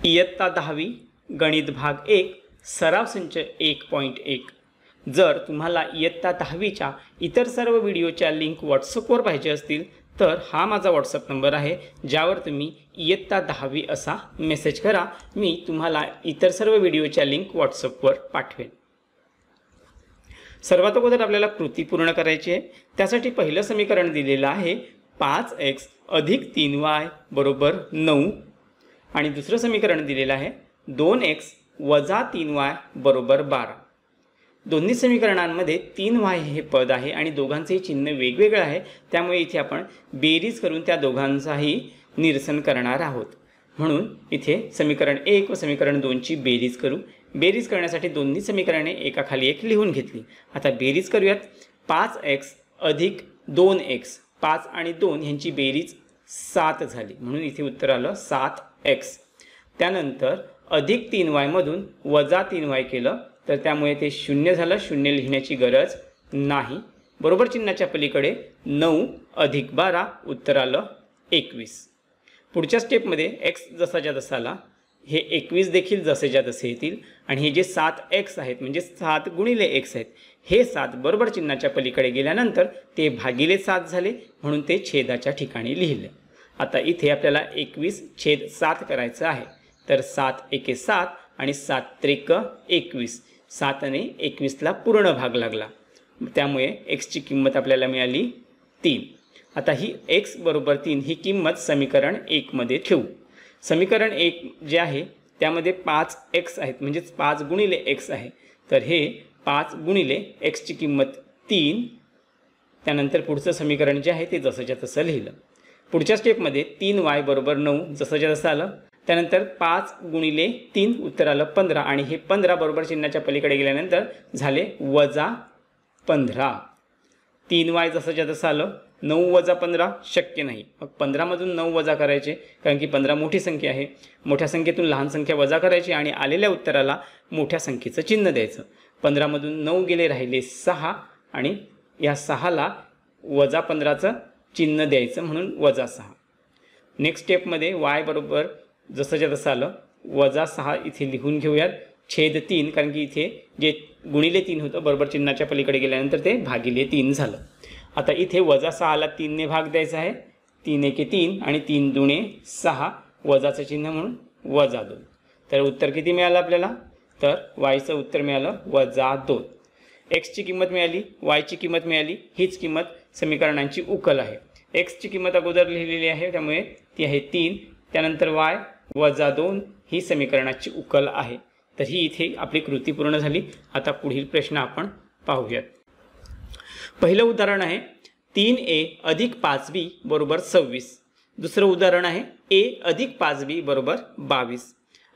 इयत्ता 10वी गणित भाग 1 सराव संच 1.1। जर तुम्हाला इयत्ता 10वीच्या इतर सर्व व्हिडिओच्या लिंक व्हॉट्सअपवर पाहिजे असतील तर हा माझा व्हॉट्सअप नंबर आहे, ज्यावर तुम्ही इयत्ता 10वी असा मेसेज करा। मी तुम्हाला इतर सर्व व्हिडिओच्या लिंक व्हॉट्सअपवर पाठवेन। सर्वात अगोदर आपल्याला कृती पूर्ण करायची आहे। त्यासाठी पहिलं समीकरण दिलेलं आहे 5x अधिक 3y बरोबर 9 आणि दुसरं समीकरण दिलेलं आहे 2x वजा 3y बरोबर 12। दोन्ही समीकरणांमध्ये 3y हे पद आहे आणि दोघांचेही चिन्ह वेगवेगळे आहे, त्यामुळे इथे आपण बेरीज करून त्या दोघांचाही निरसन करणार आहोत। म्हणून इथे समीकरण 1 व समीकरण 2 ची बेरीज करू। बेरीज करण्यासाठी दोन्ही समीकरणे एकाखाली एक लिहून घेतली। आता बेरीज करूयात। 5x अधिक 2x, 5 आणि 2 यांची बेरीज 7 झाली, म्हणून इथे उत्तर आलं 7x। त्यानंतर अधिक 3y मधून वजा 3y केलं तर त्यामुळे ते 0 झालं, 0 लिहिण्याची गरज नाही। बरोबर चिन्हाच्या पलीकडे 9 अधिक 12 उत्तर आलं 21। पुढच्या स्टेपमध्ये x जसाच्या तसाला हे 21 देखील जसेच्या तसे येतील आणि हे जे 7x आहेत म्हणजे 7 गुणिले x आहेत, हे 7 बरोबर चिन्हाच्या पलीकडे गेल्यानंतर ते भागिले 7 झाले, म्हणून ते छेदाच्या ठिकाणी लिहिले। आता इथे आपल्याला 21/7 करायचं आहे, तर 7 एके 7 आणि 7 त्रिक 21, 7 ने 21ला पूर्ण भाग लागला, त्यामुळे x ची किंमत आपल्याला मिळाली 3। आता ही x बरोबर 3 ही किंमत समीकरण 1 मध्ये ठेवू। समीकरण 1 जे आहे त्यामध्ये 5x आहेत म्हणजे 5 गुणिले x आहे, तर हे 5 गुणिले x ची किंमत 3। त्यानंतर पुढचं समीकरण जे आहे ते जसंच्या तसं लिहिलं। पुढच्या स्टेपमध्ये 3y बरोबर 9 जसंच्या तसं आलं। त्यानंतर 5 गुणिले 3 उत्तर आलं 15 आणि हे 15 बरोबर चिन्हाच्या पलीकडे गेल्यानंतर झाले वजा 15। 3y जसंच्या तसं आलं। 9 वजा 15 शक्य नाही, मग 15 मधून 9 वजा करायचे, कारण की 15 मोठी संख्या आहे। मोठ्या संख्येतून लहान संख्या वजा करायची आणि आलेल्या उत्तराला मोठ्या संख्येचं चिन्ह द्यायचं। 15 मधून 9 गेले, राहिले 6 आणि या 6ला वजा 15चं चिन्ह द्यायचं, म्हणून वजा 6। नेक्स्ट स्टेपमध्ये y बरोबर जसंच्या तसं आलं, वजा 6 इथे लिहून घेऊयात, छेद 3, कारण की इथे जे गुणिले 3 होतं बरोबर चिन्हाच्या पलीकडे गेल्यानंतर ते भागिले 3 झालं। आता इथे वजा 6ला 3 ने भाग द्यायचा आहे, 3 एके 3 आणि 3 दुणे 6, वजाचं चिन्ह म्हणून वजा 2। तर उत्तर किती मिळालं आपल्याला, तर yचं उत्तर मिळालं वजा 2। x ची किंमत मिळाली, y ची किंमत मिळाली, हीच किंमत समीकरणांची उकल आहे। x ची किंमत अगोदर लिहिलेली आहे त्यामुळे ती आहे 3, त्यानंतर y वजा 2 ही समीकरणाची उकल आहे। तर ही इथे आपली कृती पूर्ण झाली। आता पुढील प्रश्न आपण पाहूयात। पहिलं उदाहरण आहे 3a अधिक 5b बरोबर 26। दुसरं उदाहरण आहे a अधिक 5b बरोबर 22।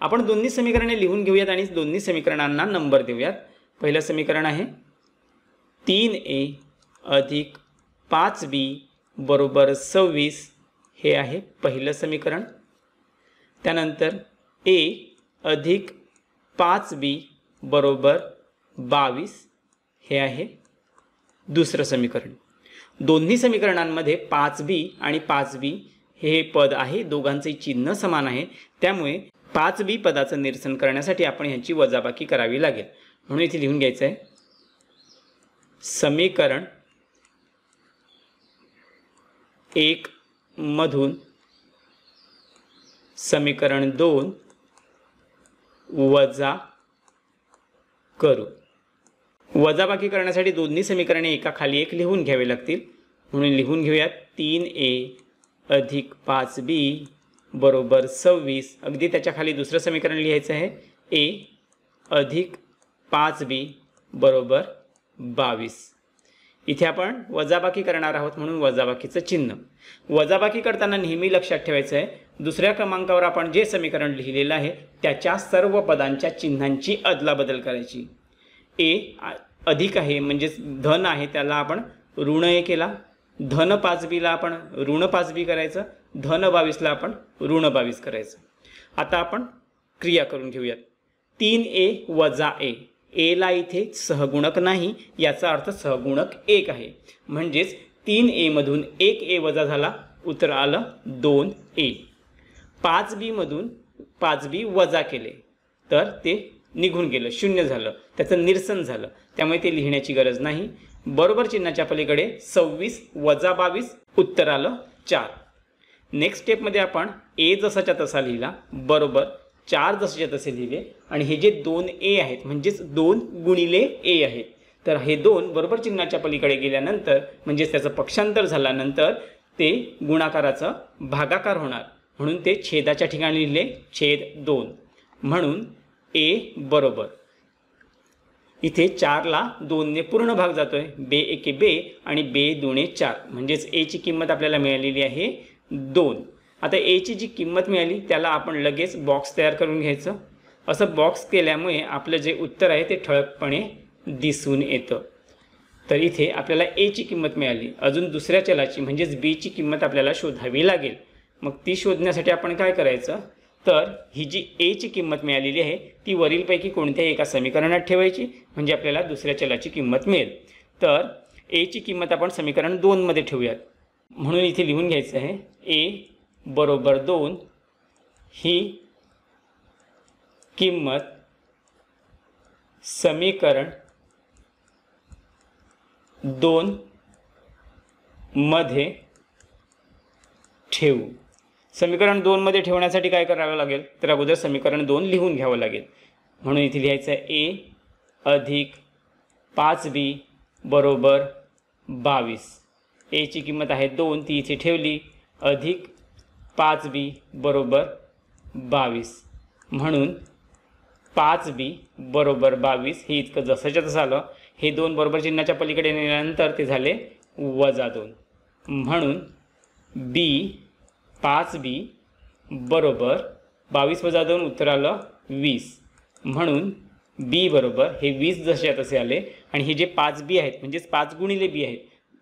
आपण दोन्ही समीकरणे लिहून घेऊयात आणि दोन्ही समीकरणांना नंबर देऊयात। पहिलं समीकरण आहे 3a अधिक 5b बरोबर 26, हे आहे पहिलं समीकरण। त्यानंतर a अधिक 5b बरोबर 22, हे आहे दुसरं समीकरण। दोन्ही समीकरणांमध्ये 5b आणि 5b हे पद आहे, दोघांचे चिन्ह समान आहे, त्यामुळे 5b पदाचं निरसन करण्यासाठी आपण ह्यांची वजाबाकी करावी लागेल। म्हणून इथे लिहून घ्यायचं आहे समीकरण 1 मधून समीकरण 2 वजा करू। वजाबाकी करण्यासाठी दोन्ही समीकरणे एकाखाली एक लिहून घ्यावे लागतील, म्हणून लिहून घेऊयात 3a अधिक 5b बरोबर 26। अगदी त्याच्या खाली दुसरं समीकरण लिहायचं आहे a अधिक 5b बरोबर 22। इथे आपण वजाबाकी करणार आहोत, म्हणून वजाबाकीचं चिन्ह। वजाबाकी करताना नेहमी लक्षात ठेवायचं आहे दुसऱ्या क्रमांकावर आपण जे समीकरण लिहिलेलं आहे त्याच्या सर्व पदांच्या चिन्हांची अदलाबदल करायची। a अधिक आहे म्हणजे धन आहे, त्याला आपण ऋण a केला, धन 5bला आपण ऋण 5b करायचं, धन 22ला आपण ऋण 22 करायचं। आता आपण क्रिया करून घेऊयात। 3a वजा a, एला इथे सहगुणक नाही, याचा अर्थ सहगुणक 1 आहे, म्हणजेच 3a मधून 1a वजा झाला, उत्तर आलं 2a। 5b मधून 5b वजा केले तर ते निघून गेलं, शून्य झालं, त्याचं निरसन झालं, त्यामुळे ते लिहिण्याची गरज नाही. बरोबर चिन्हाच्या पलीकडे 26 वजा 22 उत्तर आलं 4. नेक्स्ट स्टेपमध्ये आपण ए जसाच्या तसा लिहिला, बरोबर 4 जसाच्या तसे लिहिले आणि हे जे 2a आहेत म्हणजेच 2 गुणिले a आहेत, तर हे 2 बरोबर चिन्हाच्या पलीकडे गेल्यानंतर म्हणजेच त्याचं पक्षांतर झाल्यानंतर ते गुणाकाराचं भागाकार होणार, म्हणून ते छेदाच्या ठिकाणी लिहिले छेद 2. म्हणून a बरोबर इथे 4ला 2ने पूर्ण भाग जातोय, बे एके बे आणि बे दुणे 4 म्हणजेच a ची किंमत आपल्याला मिळालेली आहे 2. आता a ची जी किंमत मिळाली त्याला आपण लगेच बॉक्स तयार करून घ्यायचं. असं बॉक्स केल्यामुळे आपलं जे उत्तर आहे ते ठळकपणे दिसून येतं. तर इथे आपल्याला a ची किंमत मिळाली, अजून दुसऱ्या चलाची म्हणजेच b ची किंमत आपल्याला शोधावी लागेल. मग ती शोधण्यासाठी आपण काय करायचं, तर ही जी a ची किंमत मिळालेली आहे ती वरीलपैकी कोणत्याही एका समीकरणात ठेवायची, म्हणजे आपल्याला दुसऱ्या चलाची किंमत मिळेल. तर a ची किंमत आपण समीकरण 2 मध्ये ठेवूयात. म्हणून इथे लिहून घ्यायचं आहे a बरोबर 2 ही किंमत समीकरण 2 मध्ये ठेवू. समीकरण 2 मध्ये ठेवण्यासाठी काय करावं लागेल, तर अगोदर समीकरण 2 लिहून घ्यावं लागेल. म्हणून इथे लिहायचं आहे a अधिक 5b बरोबर 22. a ची किंमत आहे 2 ती इथे ठेवली, अधिक 5b बरोबर 22. म्हणून 5b बरोबर 22 हे इतकं जसंच्या तसं आलं. हे 2 बरोबर चिन्हाच्या पलीकडे नेल्यानंतर ते झाले वजा 2. म्हणून b 5b बरोबर 22 वजा 2 उत्तर आलं 20. म्हणून b बरोबर हे 20 जसे तसे आले आणि हे जे 5b आहेत म्हणजेच 5 गुणिले b आहेत,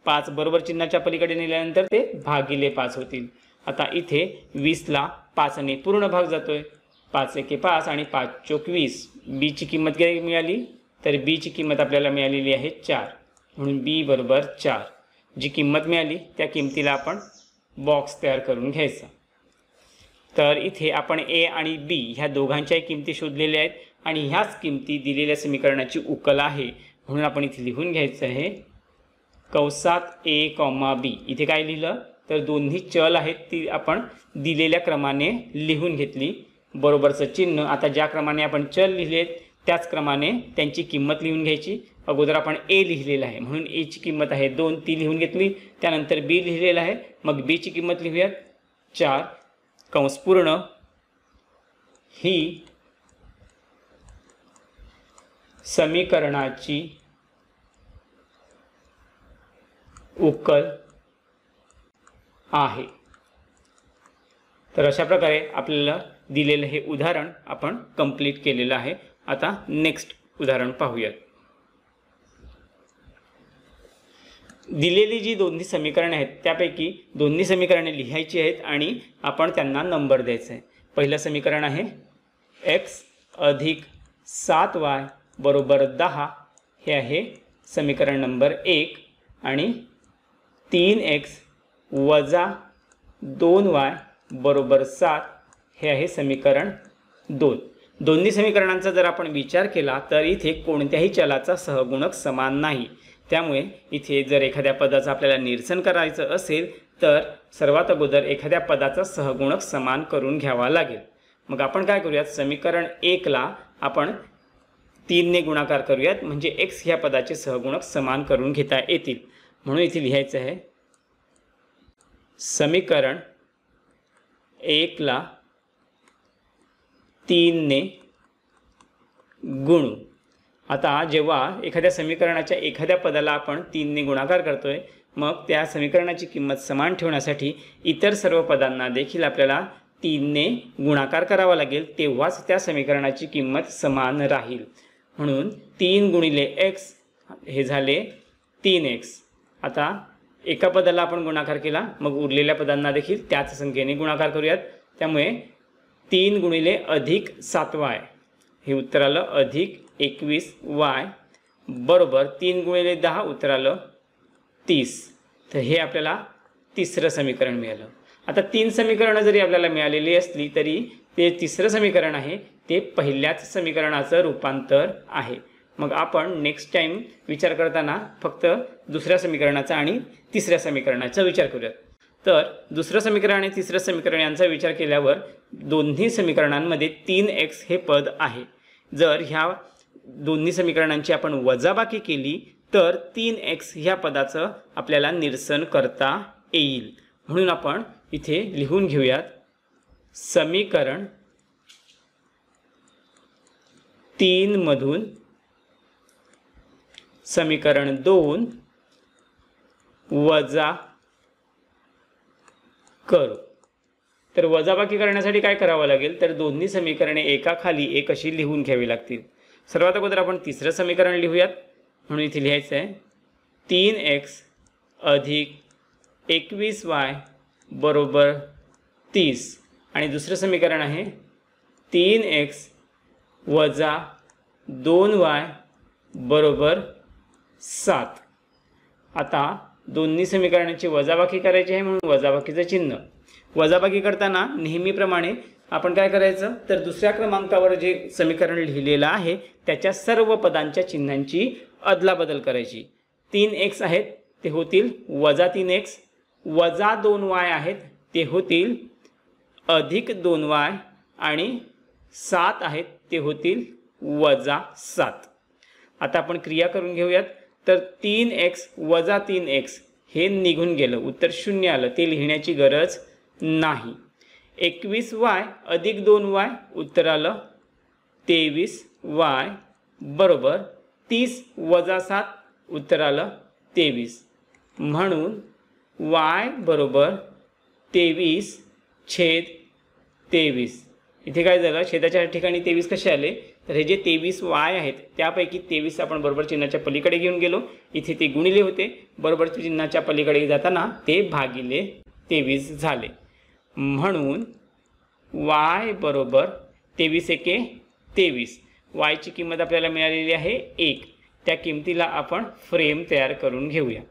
5 बरोबर चिन्हाच्या पलीकडे नेल्यानंतर ते भागिले 5 होतील. आता इथे 20ला 5ने पूर्ण भाग जातोय, 5 एके 5 आणि 5 चोक 20. b ची किंमत काय मिळाली, तर b ची किंमत आपल्याला मिळालेली आहे 4. म्हणून b बरोबर 4. जी किंमत मिळाली त्या किमतीला आपण बॉक्स तयार करून घ्यायचा. तर इथे आपण a आणि b ह्या दोघांच्याही किमती शोधलेल्या आहेत आणि ह्याच किमती दिलेल्या समीकरणाची उकल आहे. म्हणून आपण इथे लिहून घ्यायचं आहे कंसात a, b. इथे काय लिहिलं, तर दोन्ही चल आहेत ती आपण दिलेल्या क्रमाने लिहून घेतली, बरोबरचं चिन्ह. आता ज्या क्रमाने आपण चल लिहिलेत त्याच क्रमाने त्यांची किंमत लिहून घ्यायची. अगोदर आपण a लिहिलेला आहे म्हणून a ची किंमत आहे 2 ती लिहून घेतली, त्यानंतर b लिहिलेला आहे, मग b ची किंमत लिहूयात 4 कंस पूर्ण ही समीकरणाची उकल आहे. तर अशा प्रकारे आपल्याला दिलेलं हे उदाहरण आपण कंप्लीट केलेलं आहे. आता नेक्स्ट उदाहरण पाहूयात. दिलेली जी दोन्ही समीकरणे आहेत त्यापैकी दोन्ही समीकरणे लिहायची आहेत आणि आपण त्यांना नंबर द्यायचा आहे. पहिलं समीकरण आहे x अधिक 7y बरोबर 10, हे आहे समीकरण नंबर 1. आणि 3x वजा 2y बरोबर 7 हे आहे समीकरण 2. दोन्ही समीकरणांचा जर आपण विचार केला तर इथे कोणत्याही चलाचा सहगुणक समान नाही. त्यामुळे इथे जर एखाद्या पदाचं आपल्याला निरसन करायचं असेल तर सर्वात अगोदर एखाद्या पदाचा सहगुणक समान करून घ्यावा लागेल. मग आपण काय करूयात, समीकरण 1ला आपण 3ने गुणाकार करूयात म्हणजे x ह्या पदाचे सहगुणक समान करून घेता येतील. म्हणून इथे लिहायचं आहे समीकरण 1ला 3ने गुणू. आता जेव्हा एखाद्या समीकरणाच्या एखाद्या पदाला आपण 3ने गुणाकार करतोय मग त्या समीकरणाची किंमत समान ठेवण्यासाठी इतर सर्व पदांना देखील आपल्याला 3ने गुणाकार करावा लागेल, तेव्हाच त्या समीकरणाची किंमत समान राहील. म्हणून 3 गुणिले x हे झाले 3x. आता एका पदाला आपण गुणाकार केला मग उरलेल्या पदांना देखील त्याच संख्येने गुणाकार करूयात. त्यामुळे 3 गुणिले अधिक 7y हे उत्तर आलं अधिक 21y बरोबर 3 गुणिले 10 उत्तर आलं 30. तर हे आपल्याला तिसरं समीकरण मिळालं. आता 3 समीकरणं जरी आपल्याला मिळालेली असली तरी ते तिसरं समीकरण आहे ते पहिल्याच समीकरणाचं रूपांतर आहे। मग आपण नेक्स्ट टाइम विचार करताना फक्त दुसऱ्या समीकरणाचा आणि तिसऱ्या समीकरणाचा विचार करूयात। तर दुसरं समीकरण आणि तिसरं समीकरण यांचा विचार केल्यावर दोन्ही समीकरणांमध्ये 3x हे पद आहे। जर ह्या दोन्ही समीकरणांची आपण वजाबाकी केली तर 3x ह्या पदाचं आपल्याला निरसन करता येईल। म्हणून आपण इथे लिहून घेऊयात समीकरण 3 मधून समीकरण 2 वजा करू। तर वजाबाकी करण्यासाठी काय करावं लागेल तर दोन्ही समीकरणे एकाखाली एक अशी लिहून घ्यावी लागतील। सर्वात अगोदर आपण तिसरं समीकरण लिहूयात। म्हणून इथे लिहायचं आहे 3x अधिक 21y बरोबर 30 आणि दुसरं समीकरण आहे 3x वजा 2y बरोबर 7। आता दोन्ही समीकरणांची वजाबाकी करायची आहे म्हणून वजाबाकीचं चिन्ह। वजाबाकी करताना नेहमीप्रमाणे आपण काय करायचं तर दुसऱ्या क्रमांकावर जे समीकरण लिहिलेलं आहे त्याच्या सर्व पदांच्या चिन्हांची अदलाबदल करायची। 3x आहेत ते होतील वजा 3x, वजा 2y आहेत ते होतील अधिक 2y आणि 7 आहेत ते होतील वजा 7। आता आपण क्रिया करून घेऊयात। तर 3x वजा 3x हे निघून गेलं, उत्तर 0 आलं, ते लिहिण्याची गरज नाही। 21y अधिक 2y उत्तर आलं 23y बरोबर 30 वजा 7 उत्तर आलं 23। म्हणून y बरोबर 23/23। इथे काय झालं छेदाच्या ठिकाणी 23 कसे आले तर हे जे 23y आहेत त्यापैकी 23 आपण बरोबर चिन्हाच्या पलीकडे घेऊन गेलो। इथे ते गुणिले होते, बरोबर चिन्हाच्या पलीकडे जाताना ते भागिले 23 झाले। म्हणून y बरोबर 23 एके 23। y ची किंमत आपल्याला मिळालेली आहे 1। त्या किमतीला आपण फ्रेम तयार करून घेऊया।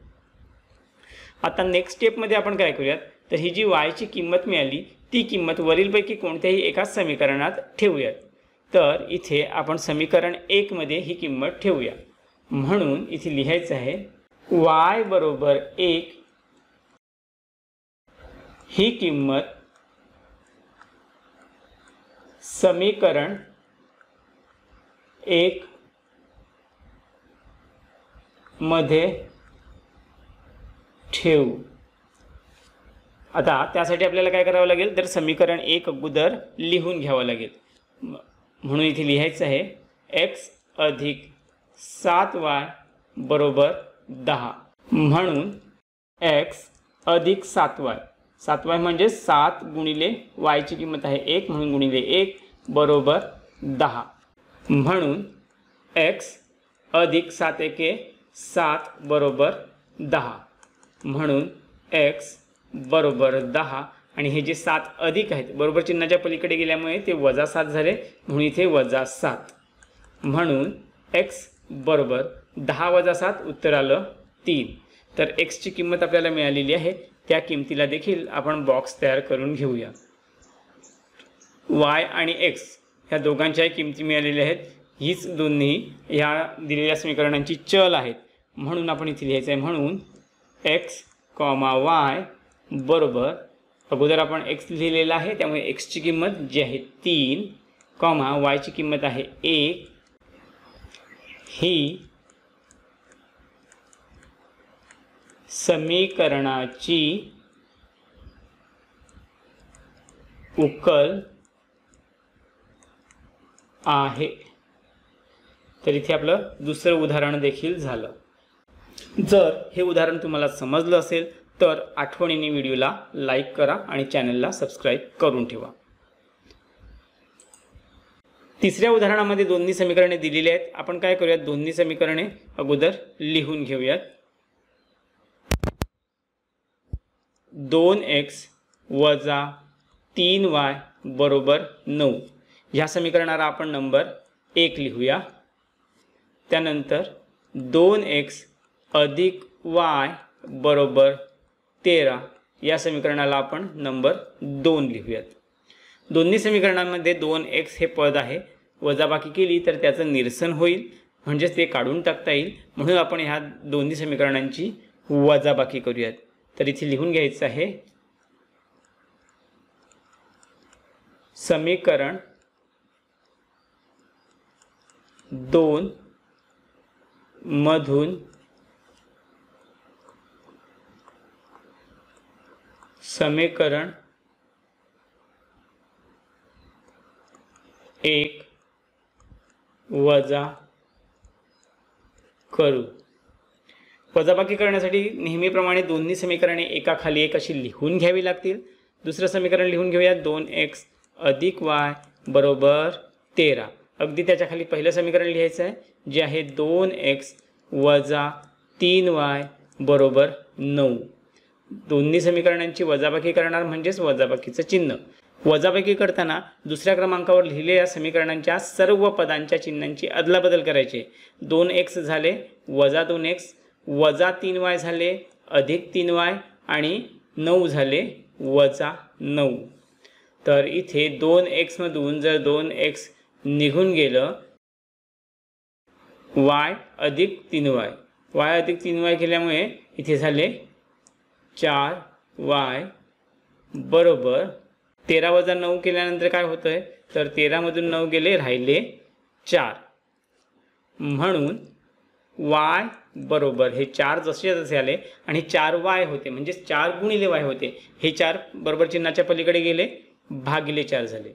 आता नेक्स्ट स्टेपमध्ये आपण काय करूयात तर ही जी y ची किंमत मिळाली ती किंमत वरीलपैकी कोणत्याही एका समीकरणात ठेवूयात। तर इथे आपण समीकरण 1 मध्ये ही किंमत ठेवूया। म्हणून इथे लिहायचं आहे y बरोबर 1 ही किंमत समीकरण 1 मध्ये ठेवू। आता त्यासाठी आपल्याला काय करावं लागेल तर समीकरण 1 अगोदर लिहून घ्यावं लागेल। म्हणून इथे लिहायचं आहे x अधिक 7y बरोबर 10। म्हणून x अधिक 7y, 7y म्हणजे 7 गुणिले y ची किंमत आहे 1 म्हणून गुणिले 1 बरोबर 10। म्हणून x अधिक 7 एके 7 बरोबर 10। म्हणून x बरोबर 10 आणि हे जे 7 अधिक आहेत बरोबर चिन्हाच्या पलीकडे गेल्यामुळे ते वजा 7 झाले म्हणून इथे वजा 7। म्हणून x बरोबर 10 वजा 7 उत्तर आलं 3। तर x ची किंमत आपल्याला मिळालेली आहे, त्या किमतीला देखील आपण बॉक्स तयार करून घेऊया। y आणि x ह्या दोघांच्याही किमती मिळालेल्या आहेत, हीच दोन्ही ह्या दिलेल्या समीकरणांची चल आहेत। म्हणून आपण इथे लिहायचं आहे म्हणून x, y बरोबर अगोदर आपण x लिहिलेला आहे त्यामुळे x ची किंमत जी आहे 3, y ची किंमत आहे 1 ही समीकरणाची उकल आहे। तर इथे आपलं दुसरं उदाहरण देखील झालं। जर हे उदाहरण तुम्हाला समजलं असेल तर आठवणीने व्हिडिओला लाईक करा आणि चॅनलला सबस्क्राईब करून ठेवा। तिसऱ्या उदाहरणामध्ये दोन्ही समीकरणे दिलेली आहेत। आपण काय करूयात दोन्ही समीकरणे अगोदर लिहून घेऊयात। 2x वजा 3y बरोबर 9 ह्या समीकरणाला आपण नंबर 1 लिहूया। त्यानंतर 2x अधिक y बरोबर 13 या समीकरणाला आपण नंबर 2 लिहूयात। दोन्ही समीकरणांमध्ये 2x हे पद आहे, वजाबाकी केली तर त्याचं निरसन होईल, म्हणजेच ते काढून टाकता येईल. म्हणून आपण ह्या दोन्ही समीकरणांची वजाबाकी करूयात. तर इथे लिहून घ्यायचं आहे समीकरण 2 मधून समीकरण 1 वजा करू. वजाबाकी करण्यासाठी नेहमीप्रमाणे दोन्ही समीकरणे एकाखाली एक अशी लिहून घ्यावी लागतील. दुसरं समीकरण लिहून घेऊया. 2x अधिक y बरोबर 13. अगदी त्याच्याखाली पहिलं समीकरण लिहायचं आहे, जे आहे 2x वजा 3y बरोबर 9. दोन्ही समीकरणांची वजाबाकी करणार म्हणजेच वजाबाकीचं चिन्ह. वजाबाकी करताना दुसऱ्या क्रमांकावर लिहिलेल्या समीकरणांच्या सर्व पदांच्या चिन्हांची अदलाबदल करायची. 2x झाले वजा 2x, वजा 3y झाले अधिक 3y आणि 9 झाले वजा 9. तर इथे 2x मधून जर 2x निघून गेलं, y अधिक 3y, y अधिक 3y केल्यामुळे इथे झाले 4y बरोबर 13 वजा 9 केल्यानंतर काय होतं आहे, तर 13 मधून 9 गेले, राहिले 4. म्हणून y बरोबर हे 4 जसे जसे आले आणि 4y होते, म्हणजे 4 गुणिले y होते. हे 4 बरोबर चिन्हाच्या पलीकडे गेले, भागिले 4 झाले.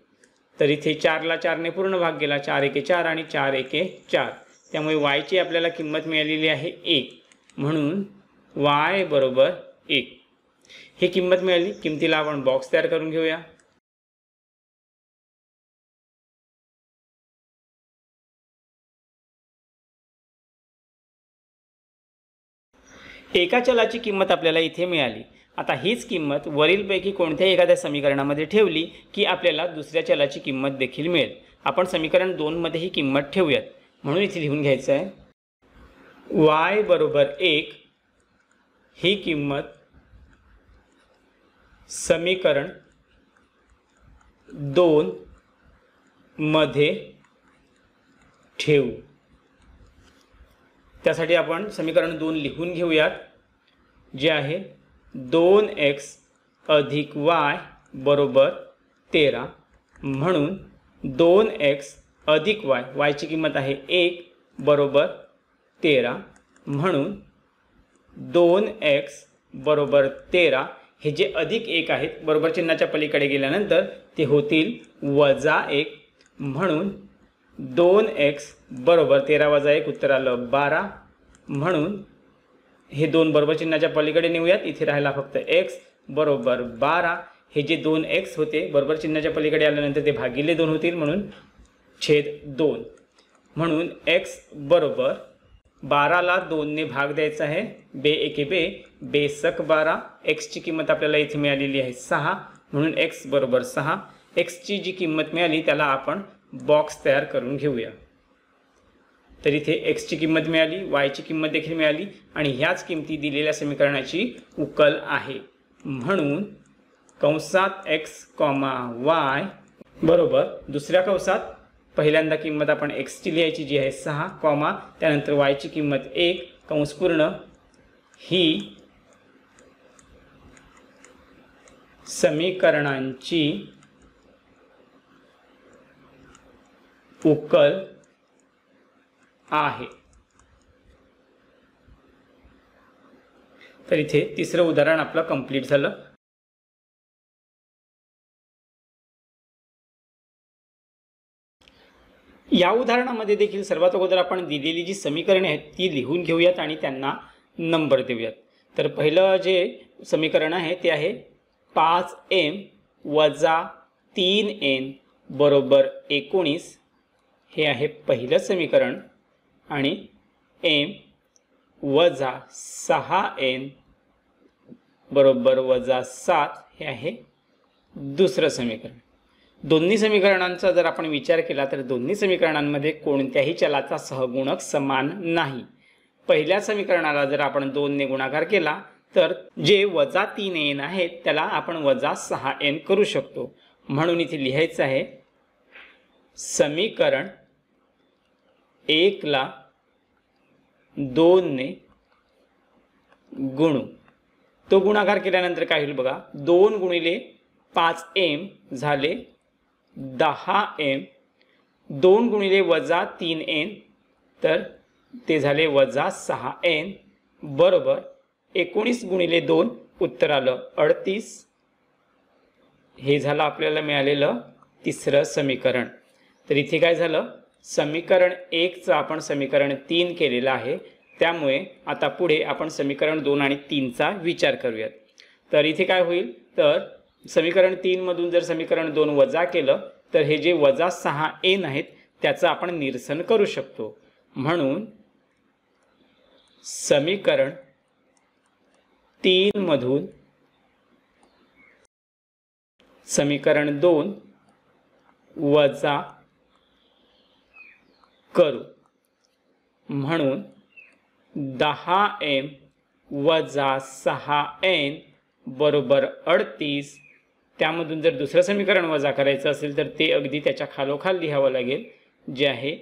तर इथे 4ला 4ने पूर्ण भाग गेला, 4 एके 4 आणि 4 एके 4. त्यामुळे y ची आपल्याला किंमत मिळालेली आहे 1. म्हणून y बरोबर 1 ही किंमत मिळाली. किमतीला आपण बॉक्स तयार करून घेऊया. एका चलाची किंमत आपल्याला इथे मिळाली. आता हीच किंमत वरीलपैकी कोणत्याही एखाद्या समीकरणामध्ये ठेवली की आपल्याला दुसऱ्या चलाची किंमत देखील मिळेल. आपण समीकरण 2 मध्ये ही किंमत ठेवूयात. म्हणून इथे लिहून घ्यायचं आहे y बरोबर 1 ही किंमत समीकरण 2 मध्ये ठेवू. त्यासाठी आपण समीकरण 2 लिहून घेऊयात, जे आहे 2x अधिक y बरोबर 13. म्हणून 2x अधिक y, y ची किंमत आहे 1 बरोबर 13. म्हणून 2x बरोबर 13 हे जे अधिक 1 आहेत बरोबर चिन्हाच्या पलीकडे गेल्यानंतर ते होतील वजा 1. म्हणून 2x बरोबर 13 वजा 1 उत्तर आलं 12. म्हणून हे 2 बरोबर चिन्हाच्या पलीकडे नेऊयात. इथे राहिला फक्त x बरोबर 12. हे जे 2x होते बरोबर चिन्हाच्या पलीकडे आल्यानंतर ते भागिले 2 होतील, म्हणून छेद 2. म्हणून x बरोबर 12ला 2ने भाग द्यायचा आहे. बे एके बे, बेसक 12. x ची किंमत आपल्याला इथे मिळालेली आहे 6. म्हणून x बरोबर 6. x ची जी किंमत मिळाली त्याला आपण बॉक्स तयार करून घेऊया. तर इथे x ची किंमत मिळाली, y ची किंमत देखील मिळाली आणि ह्याच किमती दिलेल्या समीकरणाची उकल आहे. म्हणून कंसात x, y बरोबर दुसऱ्या कंसात पहिल्यांदा किंमत आपण x ची लिहायची, जी आहे 6, त्यानंतर y ची किंमत 1 कंस पूर्ण ही समीकरणांची उकल आहे. तर इथे तिसरं उदाहरण आपलं कंप्लीट झालं. या उदाहरणामध्ये देखील सर्वात अगोदर आपण दिलेली जी समीकरणे आहेत ती लिहून घेऊयात आणि त्यांना नंबर देऊयात. तर पहिलं जे समीकरण आहे ते आहे 5m वजा 3n बरोबर 19. हे आहे पहिलं समीकरण. आणि m वजा 6n बरोबर वजा 7 हे आहे दुसरं समीकरण. दोन्ही समीकरणांचा जर आपण विचार केला तर दोन्ही समीकरणांमध्ये कोणत्याही चलाचा सहगुणक समान नाही. पहिल्या समीकरणाला जर आपण 2 ने गुणाकार केला तर जे वजा 3n आहेत त्याला आपण वजा 6n करू शकतो. म्हणून इथे लिहायचं आहे समीकरण 1 ला 2 ने गुणू। तो गुणाकार केल्यानंतर काय होईल बघा, 2 गुणिले 5m झाले 10m, 2 गुणिले वजा 3n तर ते झाले वजा 6n बरोबर 19 गुणिले 2 उत्तर आलं 38। हे झालं आपल्याला मिळालेलं तिसरं समीकरण। तर इथे काय झालं, समीकरण 1चं आपण समीकरण 3 केलेलं आहे, त्यामुळे आता पुढे आपण समीकरण 2 आणि 3चा विचार करूयात। तर इथे काय होईल, तर समीकरण 3 मधून जर समीकरण 2 वजा केलं तर हे जे वजा 6n आहेत त्याचं आपण निरसन करू शकतो। म्हणून समीकरण 3 मधून समीकरण 2 वजा करू, म्हणून 10m वजा 6n बरोबर 38। त्यामधून जर दुसरं समीकरण वजा करायचं असेल तर ते अगदी त्याच्या खालोखाल लिहावं लागेल, जे आहे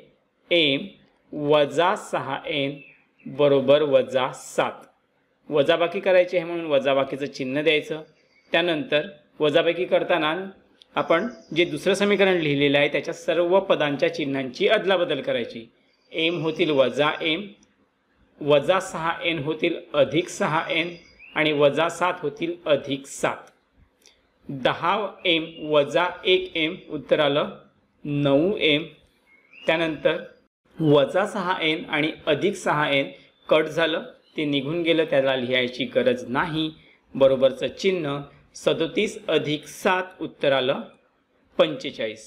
m वजा 6n बरोबर वजा 7। वजाबाकी करायची आहे म्हणून वजाबाकीचं चिन्ह द्यायचं। त्यानंतर वजाबाकी करताना आपण जे दुसरं समीकरण लिहिलेलं आहे त्याच्या सर्व पदांच्या चिन्हांची अदलाबदल करायची। m होतील वजा m, वजा 6n होतील अधिक 6n आणि वजा 7 होतील अधिक 7। 10m वजा 1m उत्तर आलं 9m। त्यानंतर वजा 6n आणि अधिक 6n कट झालं, ते निघून गेलं, त्याला लिहायची गरज नाही, बरोबरचं चिन्ह। 37 अधिक 7 उत्तर आलं 45।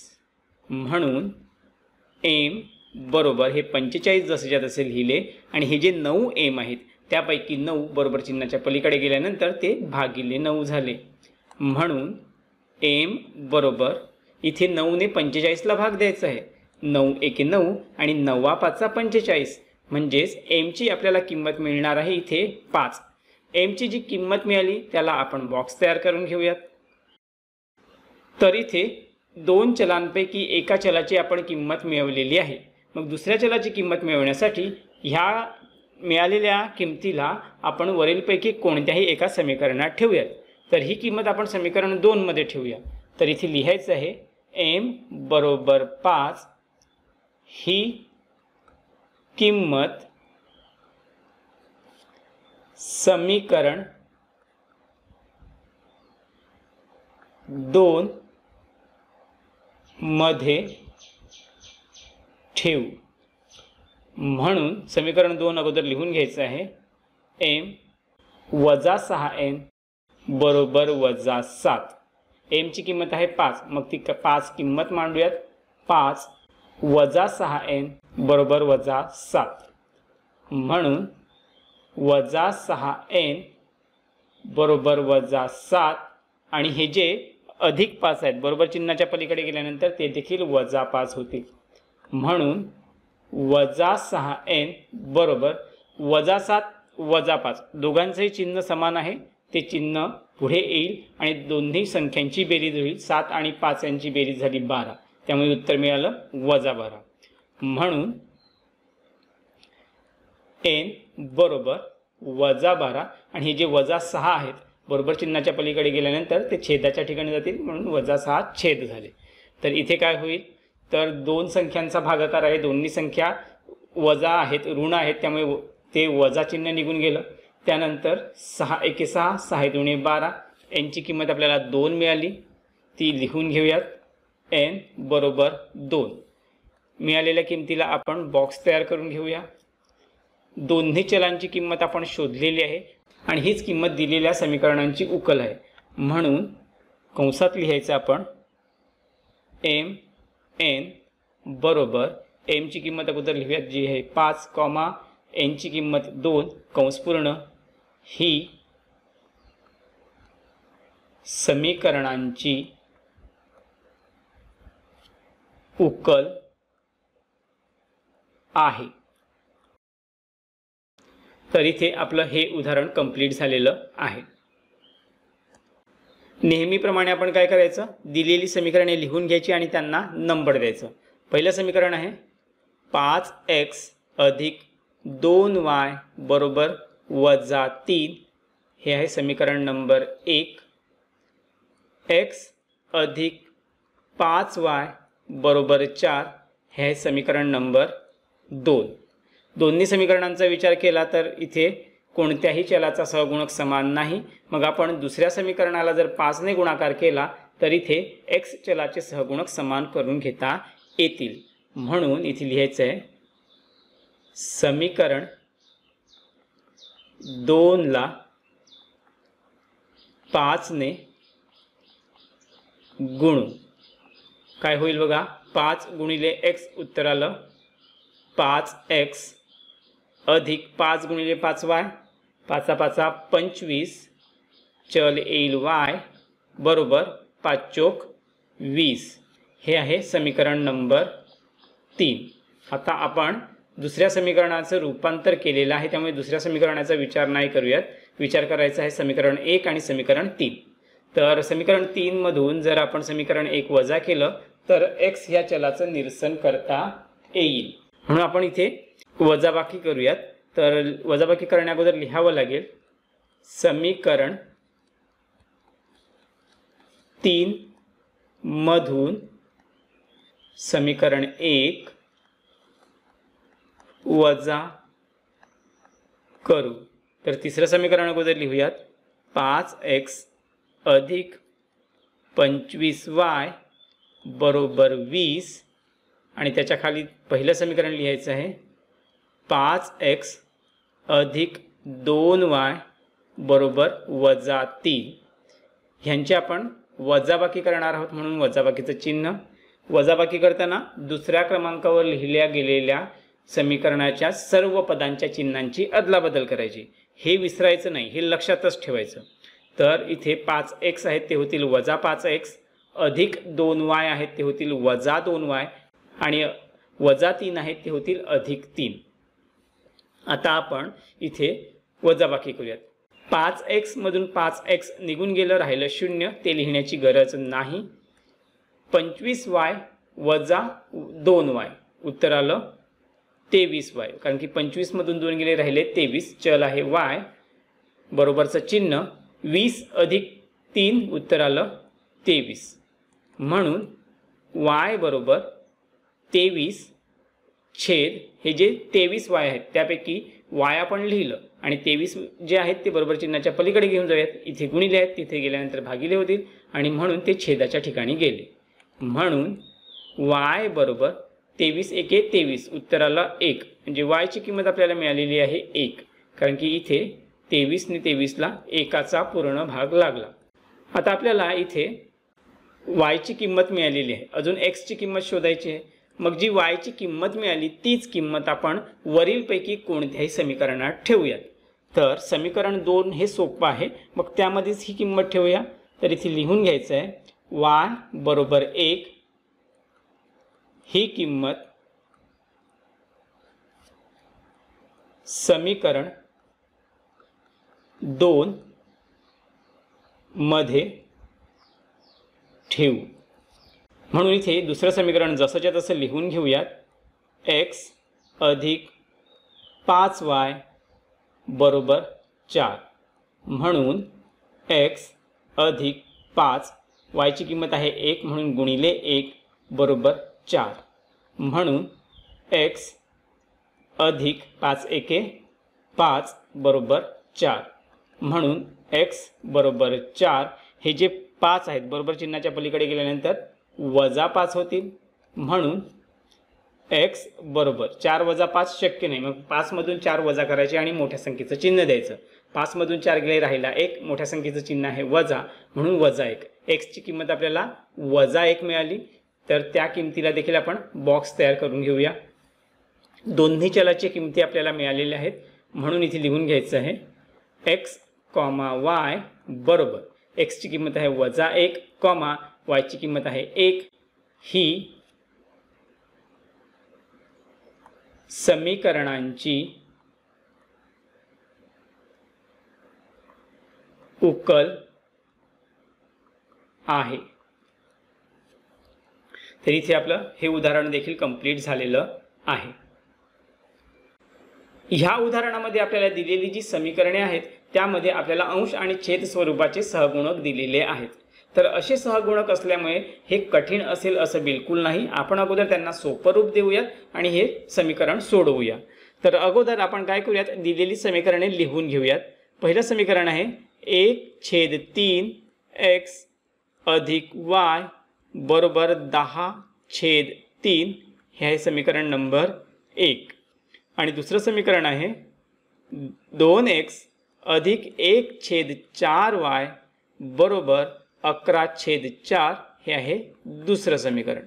म्हणून m बरोबर हे 45 जसेच्या तसे लिहिले आणि हे जे 9m आहेत त्यापैकी 9 बरोबर चिन्हाच्या पलीकडे गेल्यानंतर ते भागिले 9 झाले। म्हणून m बरोबर इथे 9 ने 45ला भाग द्यायचा आहे, 9 एके 9 आणि 9 पाचा 45, म्हणजेच m ची आपल्याला किंमत मिळणार आहे इथे 5। m ची जी किंमत मिळाली त्याला आपण बॉक्स तयार करून घेऊयात। तर इथे दोन चलांपैकी एका चलाची आपण किंमत मिळवलेली आहे। मग दुसऱ्या चलाची किंमत मिळवण्यासाठी ह्या मिळालेल्या किमतीला आपण वरीलपैकी कोणत्याही एका समीकरणात ठेवूयात। तर ही किंमत आपण समीकरण 2 मध्ये ठेवूया। तर इथे लिहायचं आहे m बरोबर 5 ही किंमत समीकरण 2 मध्ये ठेवू। म्हणून समीकरण 2 अगोदर लिहून घ्यायचं आहे m वजा 6n बरोबर वजा 7। m ची किंमत आहे 5, मग ती 5 किंमत मांडूयात। 5 वजा 6n बरोबर वजा 7, म्हणून वजा 6n बरोबर वजा 7 आणि हे जे अधिक 5 आहेत बरोबर चिन्हाच्या पलीकडे गेल्यानंतर ते देखील वजा 5 होतील। म्हणून वजा 6n बरोबर वजा 7 वजा 5, दोघांचंही चिन्ह समान आहे, ते चिन्ह पुढे येईल आणि दोन्ही संख्यांची बेरीज होईल। 7 आणि 5 यांची बेरीज झाली 12, त्यामुळे उत्तर मिळालं वजा 12। म्हणून n बरोबर वजा 12 आणि हे जे वजा 6 आहेत बरोबर चिन्हाच्या पलीकडे गेल्यानंतर ते छेदाच्या ठिकाणी जातील, म्हणून वजा 6 छेद झाले। तर इथे काय होईल, तर दोन संख्यांचा भागाकार आहे, दोन्ही संख्या वजा आहेत, ऋण आहेत, त्यामुळे ते वजा चिन्ह निघून गेलं। त्यानंतर 6 एके 6, 6 दुणे 12, यांची किंमत आपल्याला 2 मिळाली, ती लिहून घेऊयात। n बरोबर 2। मिळालेल्या किमतीला आपण बॉक्स तयार करून घेऊया। दोन्ही चलांची किंमत आपण शोधलेली आहे आणि हीच किंमत दिलेल्या समीकरणांची उकल आहे। म्हणून कंसात लिहायचं आपण m n बरोबर m ची किंमत अगोदर लिहूयात, जी आहे 5, n ची किंमत 2 कंस पूर्ण ही समीकरणांची उकल आहे। तर इथे आपलं हे उदाहरण कंप्लीट झालेलं आहे। नेहमीप्रमाणे आपण काय करायचं, दिलेली समीकरणे लिहून घ्यायची आणि त्यांना नंबर द्यायचं. पहिलं समीकरण आहे 5x अधिक 2y बरोबर -3. हे आहे समीकरण नंबर 1. x अधिक 5y बरोबर 4 हे आहे समीकरण नंबर 2. दोन्ही समीकरणांचा विचार केला तर इथे कोणत्याही चलाचा सहगुणक समान नाही. मग आपण दुसऱ्या समीकरणाला जर 5 ने गुणाकार केला तर इथे x चलाचे सहगुणक समान करून घेता येतील. म्हणून इथे लिहायचं आहे समीकरण 2 ला 5 ने गुणू. काय होईल बघा, 5 गुणिले x उत्तर आलं 5x अधिक 5 गुणिले 5y, 5 5 25, चल येईल y बरोबर 5 चोक 20. हे आहे समीकरण नंबर 3. आता आपण दुसऱ्या समीकरणाचं रूपांतर केलेलं आहे, त्यामुळे दुसऱ्या समीकरणाचा विचार नाही करूयात. विचार करायचा आहे समीकरण 1 आणि समीकरण 3. तर समीकरण 3 मधून जर आपण समीकरण 1 वजा केलं तर x ह्या चलाचं निरसन करता येईल. म्हणून आपण इथे वजाबाकी करूयात. तर वजाबाकी करण्याअगोदर लिहावं लागेल समीकरण 3 मधून समीकरण 1 वजा करू. तर तिसरं समीकरण अगोदर लिहूयात 5x अधिक 25y बरोबर 20 आणि त्याच्या खाली पहिलं समीकरण लिहायचं आहे 5x अधिक 2y बरोबर -3. ह्यांची आपण वजाबाकी करणार आहोत म्हणून वजाबाकीचं चिन्ह. वजाबाकी करताना दुसऱ्या क्रमांकावर लिहिल्या गेलेल्या समीकरणाच्या सर्व पदांच्या चिन्हांची अदलाबदल करायची. हे विसरायचं नाही, हे लक्षातच ठेवायचं. तर इथे 5x आहेत ते होतील -5x, अधिक 2y आहेत ते होतील -2y आणि -3 आहेत ते होतील +3. आता आपण इथे वजाबाकी करूयात. 5x मधून 5x निघून गेलं, राहिलं 0, ते लिहिण्याची गरज नाही. 25y वजा 2y उत्तर आलं 23y, कारण की 25 मधून 2 गेले, राहिले 23. चल आहे y बरोबरचं चिन्ह 20 अधिक 3 उत्तर आलं 23. म्हणून y बरोबर 23 छेद हे जे 23y आहेत त्यापैकी y आपण लिहिलं आणि 23 जे आहेत ते बरोबर चिन्हाच्या पलीकडे घेऊन जाऊयात. इथे गुणिले आहेत, तिथे गेल्यानंतर भागिले होतील आणि म्हणून ते छेदाच्या ठिकाणी गेले. म्हणून y बरोबर 23 एके 23 उत्तर आला 1. म्हणजे y ची किंमत आपल्याला मिळालेली आहे 1, कारण की इथे 23 ने 23 ला एकाचा पूर्ण भाग लागला. आता आपल्याला इथे y ची किंमत मिळालेली आहे, अजून x ची किंमत शोधायची आहे. मग जी y ची किंमत मिळाली तीच किंमत आपण वरीलपैकी कोणत्याही समीकरणात ठेवूयात. तर समीकरण 2 हे सोपं आहे, मग त्यामध्येच ही किंमत ठेवूया. तर इथे लिहून घ्यायचं आहे y बरोबर 1 ही किंमत समीकरण 2 मध्ये ठेवू. म्हणून इथे दुसरं समीकरण जसंच्या तसं लिहून घेऊयात. x अधिक 5y बरोबर 4. म्हणून x अधिक 5, y ची किंमत आहे 1 म्हणून गुणिले 1 बरोबर 4. म्हणून x अधिक 5 एके 5 बरोबर 4. म्हणून x बरोबर 4. हे जे 5 आहेत बरोबर चिन्हाच्या पलीकडे गेल्यानंतर -5 होतील. म्हणून x बरोबर 4 वजा 5 शक्य नाही, मग 5 मधून 4 वजा करायचे आणि मोठ्या संख्येचं चिन्ह द्यायचं. 5 मधून 4 गेले, राहिला 1, मोठ्या संख्येचं चिन्ह आहे वजा म्हणून -1. x ची किंमत आपल्याला -1 मिळाली. तर त्या किमतीला देखील आपण बॉक्स तयार करून घेऊया. दोन्ही चलाची किमती आपल्याला मिळालेल्या आहेत म्हणून इथे लिहून घ्यायचं आहे x, y बरोबर x ची किंमत आहे -1, y ची किंमत आहे 1. ही समीकरणांची उकल आहे। तर इथे आपलं हे उदाहरण देखील कंप्लीट झालेलं आहे। ह्या उदाहरणामध्ये आपल्याला दिलेली जी समीकरणे आहेत त्यामध्ये आपल्याला अंश आणि छेद स्वरूपाचे सहगुणक दिलेले आहेत। तर असे सहगुणक असल्यामुळे हे कठीण असेल असं बिलकुल नाही। आपण अगोदर त्यांना सोपं रूप देऊयात आणि हे समीकरण सोडवूया। तर अगोदर आपण काय करूयात, दिलेली समीकरणे लिहून घेऊयात। पहिलं समीकरण आहे 1/3 x अधिक y बरोबर 10/3, हे आहे समीकरण नंबर 1। आणि दुसरं समीकरण आहे 2x अधिक 1/4y बरोबर 11/4, हे आहे दुसरं समीकरण।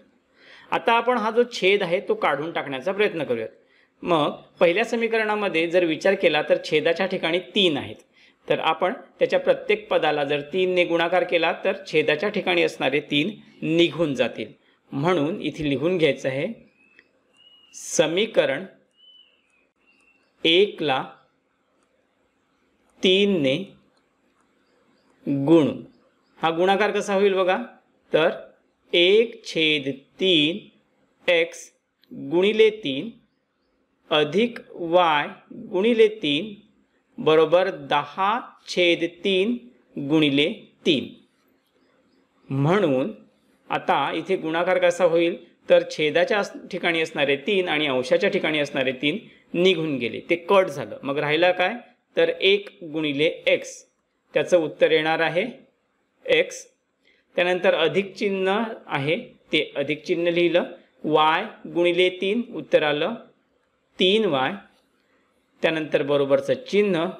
आता आपण हा जो छेद आहे तो काढून टाकण्याचा प्रयत्न करूयात। मग पहिल्या समीकरणामध्ये जर विचार केला तर छेदाच्या ठिकाणी 3 आहेत। तर आपण त्याच्या प्रत्येक पदाला जर 3 ने गुणाकार केला तर छेदाच्या ठिकाणी असणारे 3 निघून जातील। म्हणून इथे लिहून घ्यायचं आहे समीकरण 1 ला 3 ने गुणू। हा गुणाकार कसा होईल बघा, तर 1/3 x गुणिले 3 अधिक y गुणिले 3 बरोबर 10/3 गुणिले 3। म्हणून आता इथे गुणाकार कसा होईल, तर छेदाच्या ठिकाणी असणारे 3 आणि अंशाच्या ठिकाणी असणारे 3 निघून गेले, ते कट झालं। मग राहिला काय, तर 1 गुणिले x, त्याचं उत्तर येणार आहे x। त्यानंतर अधिक चिन्ह आहे ते अधिक चिन्ह लिहिलं, y गुणिले 3 उत्तर आलं 3y, त्यानंतर बरोबरचं चिन्ह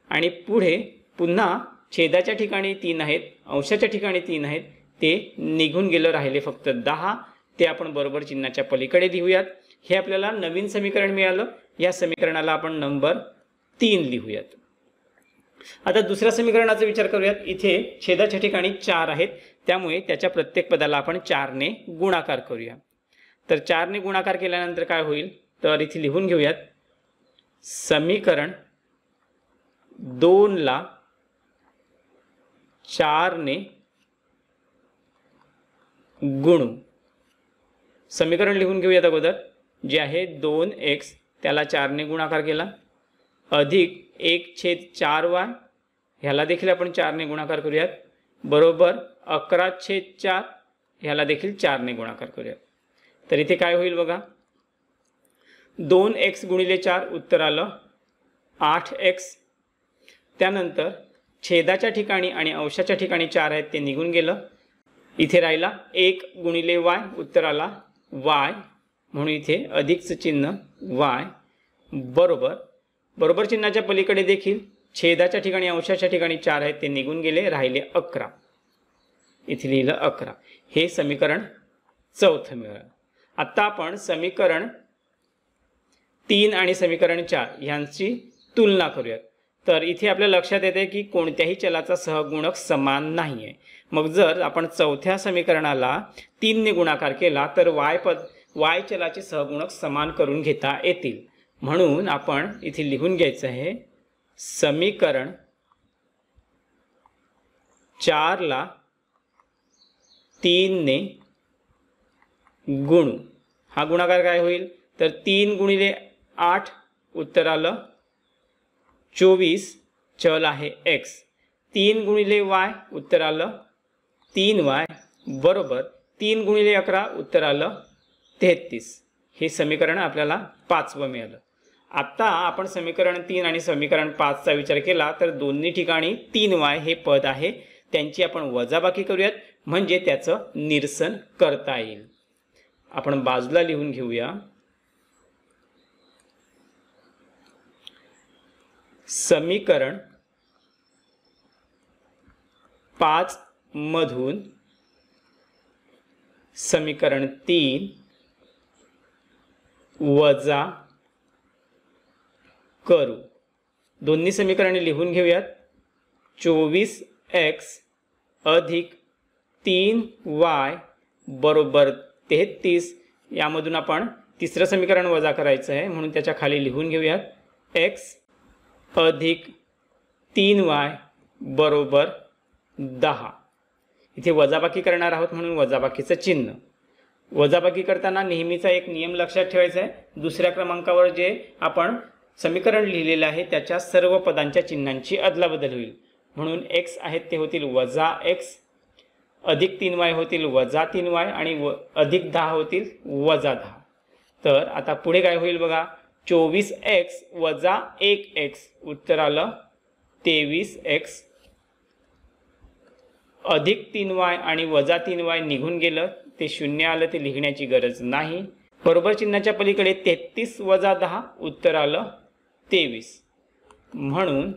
आणि पुढे पुन्हा छेदाच्या ठिकाणी 3 आहेत, अंशाच्या ठिकाणी 3 आहेत, ते निघून गेलं, राहिले फक्त 10, ते आपण बरोबर चिन्हाच्या पलीकडे लिहूयात। हे आपल्याला नवीन समीकरण मिळालं, या समीकरणाला आपण नंबर 3 लिहूयात। आता दुसऱ्या समीकरणाचा विचार करूयात। इथे छेदाच्या ठिकाणी 4 आहेत, त्यामुळे त्याच्या प्रत्येक पदाला आपण 4 ने गुणाकार करूया। तर 4 ने गुणाकार केल्यानंतर काय होईल, तर इथे लिहून घेऊयात समीकरण 2 ला 4 ने गुणू। समीकरण लिहून घेऊयात अगोदर, जे आहे 2x, त्याला 4 ने गुणाकार केला, अधिक 1/4y, ह्याला देखील आपण 4 ने गुणाकार करूयात, बरोबर 11/4, ह्याला देखील 4 ने गुणाकार करूयात। तर इथे काय होईल बघा, 2x गुणिले 4 उत्तर आलं 8x। त्यानंतर छेदाच्या ठिकाणी आणि अंशाच्या ठिकाणी 4 आहेत, ते निघून गेलं, इथे राहिला 1 गुणिले y, उत्तर आला y, म्हणून इथे अधिकचं चिन्ह y बरोबर, बरोबर चिन्हाच्या पलीकडे देखील छेदाच्या ठिकाणी अंशाच्या ठिकाणी 4 आहेत, ते निघून गेले, राहिले 11, इथे लिहिलं 11। हे समीकरण चौथं मिळालं। आता आपण समीकरण 3 आणि समीकरण 4 यांची तुलना करूयात। तर इथे आपल्या लक्षात येते की कोणत्याही चलाचा सहगुणक समान नाही आहे। मग जर आपण चौथ्या समीकरणाला 3 ने गुणाकार केला तर y चलाचे सहगुणक समान करून घेता येतील। म्हणून आपण इथे लिहून घ्यायचं आहे समीकरण 4 ला 3 ने गुणू। हा गुणाकार काय होईल, तर 3 गुणिले 8 उत्तर आलं 24, चल आहे x, 3 गुणिले y उत्तर आलं 3y, बरोबर 3 गुणिले 11 उत्तर आलं 33। हे समीकरण आपल्याला 5वं मिळालं। आता आपण समीकरण 3 आणि समीकरण 5 चा विचार केला तर दोन्ही ठिकाणी 3y हे पद आहे, त्यांची आपण वजाबाकी करूयात, म्हणजे त्याचं निरसन करता येईल। आपण बाजूला लिहून घेऊया समीकरण 5 मधून समीकरण 3 वजा करू। दोन्ही समीकरणे लिहून घेऊयात, 24x अधिक 3y बरोबर 33। यामधून आपण तिसरं समीकरण वजा करायचं आहे, म्हणून त्याच्या खाली लिहून घेऊयात x अधिक 3y बरोबर 10। इथे वजाबाकी करणार आहोत म्हणून वजाबाकीचं चिन्ह. वजाबाकी करताना नेहमीचा एक नियम लक्षात ठेवायचा आहे. दुसऱ्या क्रमांकावर जे आपण समीकरण लिहिलेलं आहे त्याच्या सर्व पदांच्या चिन्हांची अदलाबदल होईल. म्हणून x आहेत ते होतील -x, अधिक 3y होतील -3y आणि अधिक 10 होतील -10. तर आता पुढे काय होईल बघा. 24x वजा 1x उत्तर आलं 23x. अधिक 3y आणि वजा 3y निघून गेलं, ते 0 आलं, ते लिहिण्याची गरज नाही. बरोबर चिन्हाच्या पलीकडे 33 वजा 10 उत्तर आलं 23. म्हणून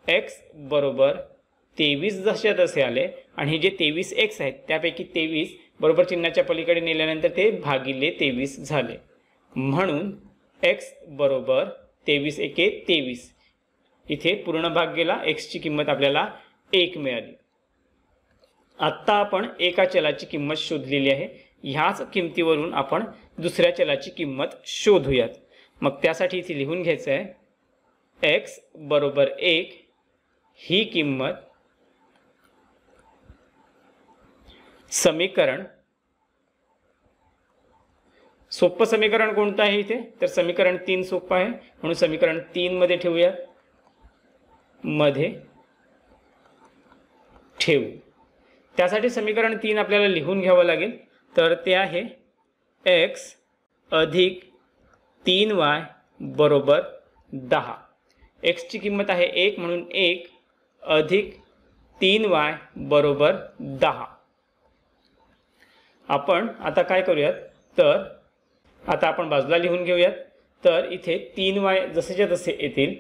x बरोबर 23 जसे तसे आले आणि जे 23x आहेत त्यापैकी 23 बरोबर चिन्हाच्या पलीकडे नेल्यानंतर ते भागिले 23 झाले. म्हणून x बरोबर 23 एके 23. इथे पूर्ण भाग गेला, x ची किंमत आपल्याला 1 मिळाली. आत्ता आपण एका चलाची किंमत शोधलेली आहे. ह्याच किमतीवरून आपण दुसऱ्या चलाची किंमत शोधूयात. मग त्यासाठी इथे लिहून घ्यायचं आहे x बरोबर 1 ही किंमत समीकरण. सोपं समीकरण कोणतं आहे इथे, तर समीकरण 3 सोपं आहे म्हणून समीकरण 3 मध्ये ठेवूयात. मध्ये ठेवू. त्यासाठी समीकरण 3 आपल्याला लिहून घ्यावं लागेल. तर ते आहे x अधिक 3y बरोबर 10. x ची किंमत आहे 1 म्हणून 1 अधिक 3y बरोबर 10. आपण आता काय करूयात, तर आता आपण बाजूला लिहून घेऊयात. तर इथे 3y जसेच्या तसे येतील.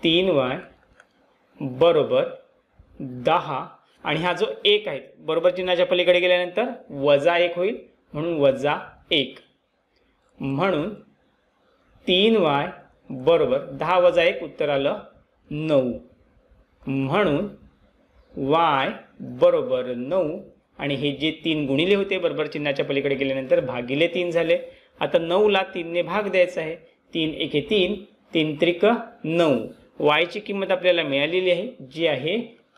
3y बरोबर 10 आणि हा जो 1 आहे बरोबर चिन्हाच्या पलीकडे गेल्यानंतर -1 होईल म्हणून -1. म्हणून 3y बरोबर 10 - 1 उत्तर आलं 9. म्हणून y बरोबर 9 आणि हे जे 3 गुणिले होते बरोबर चिन्हाच्या पलीकडे गेल्यानंतर भागिले 3 झाले. आता 9 ला 3 ने भाग द्यायचा आहे. 3 एके 3, 3 त्रिक 9. y ची किंमत आपल्याला मिळालेली आहे जी आहे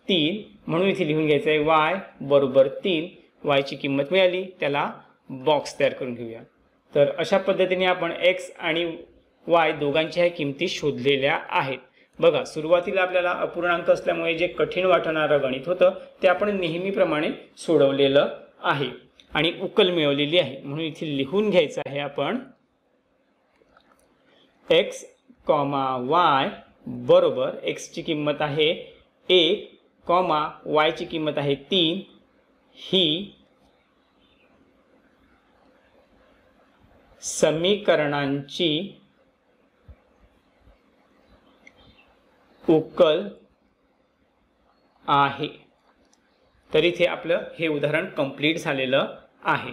3. म्हणून इथे लिहून घ्यायचं आहे y बरोबर 3. y ची किंमत मिळाली, त्याला बॉक्स तयार करून घेऊया. तर अशा पद्धतीने आपण x आणि y दोघांच्या किमती शोधलेल्या आहेत. बघा, सुरुवातीला आपल्याला अपूर्णांक असल्यामुळे जे कठीण वाटणारं गणित होतं ते आपण नेहमीप्रमाणे सोडवलेलं आहे आणि उकल मिळवलेली आहे. म्हणून इथे लिहून घ्यायचं आहे आपण x, y बरोबर x ची किंमत आहे 1, y ची किंमत आहे 3. ही समीकरणांची उकल आहे. तर इथे आपलं हे उदाहरण कंप्लीट झालेलं आहे.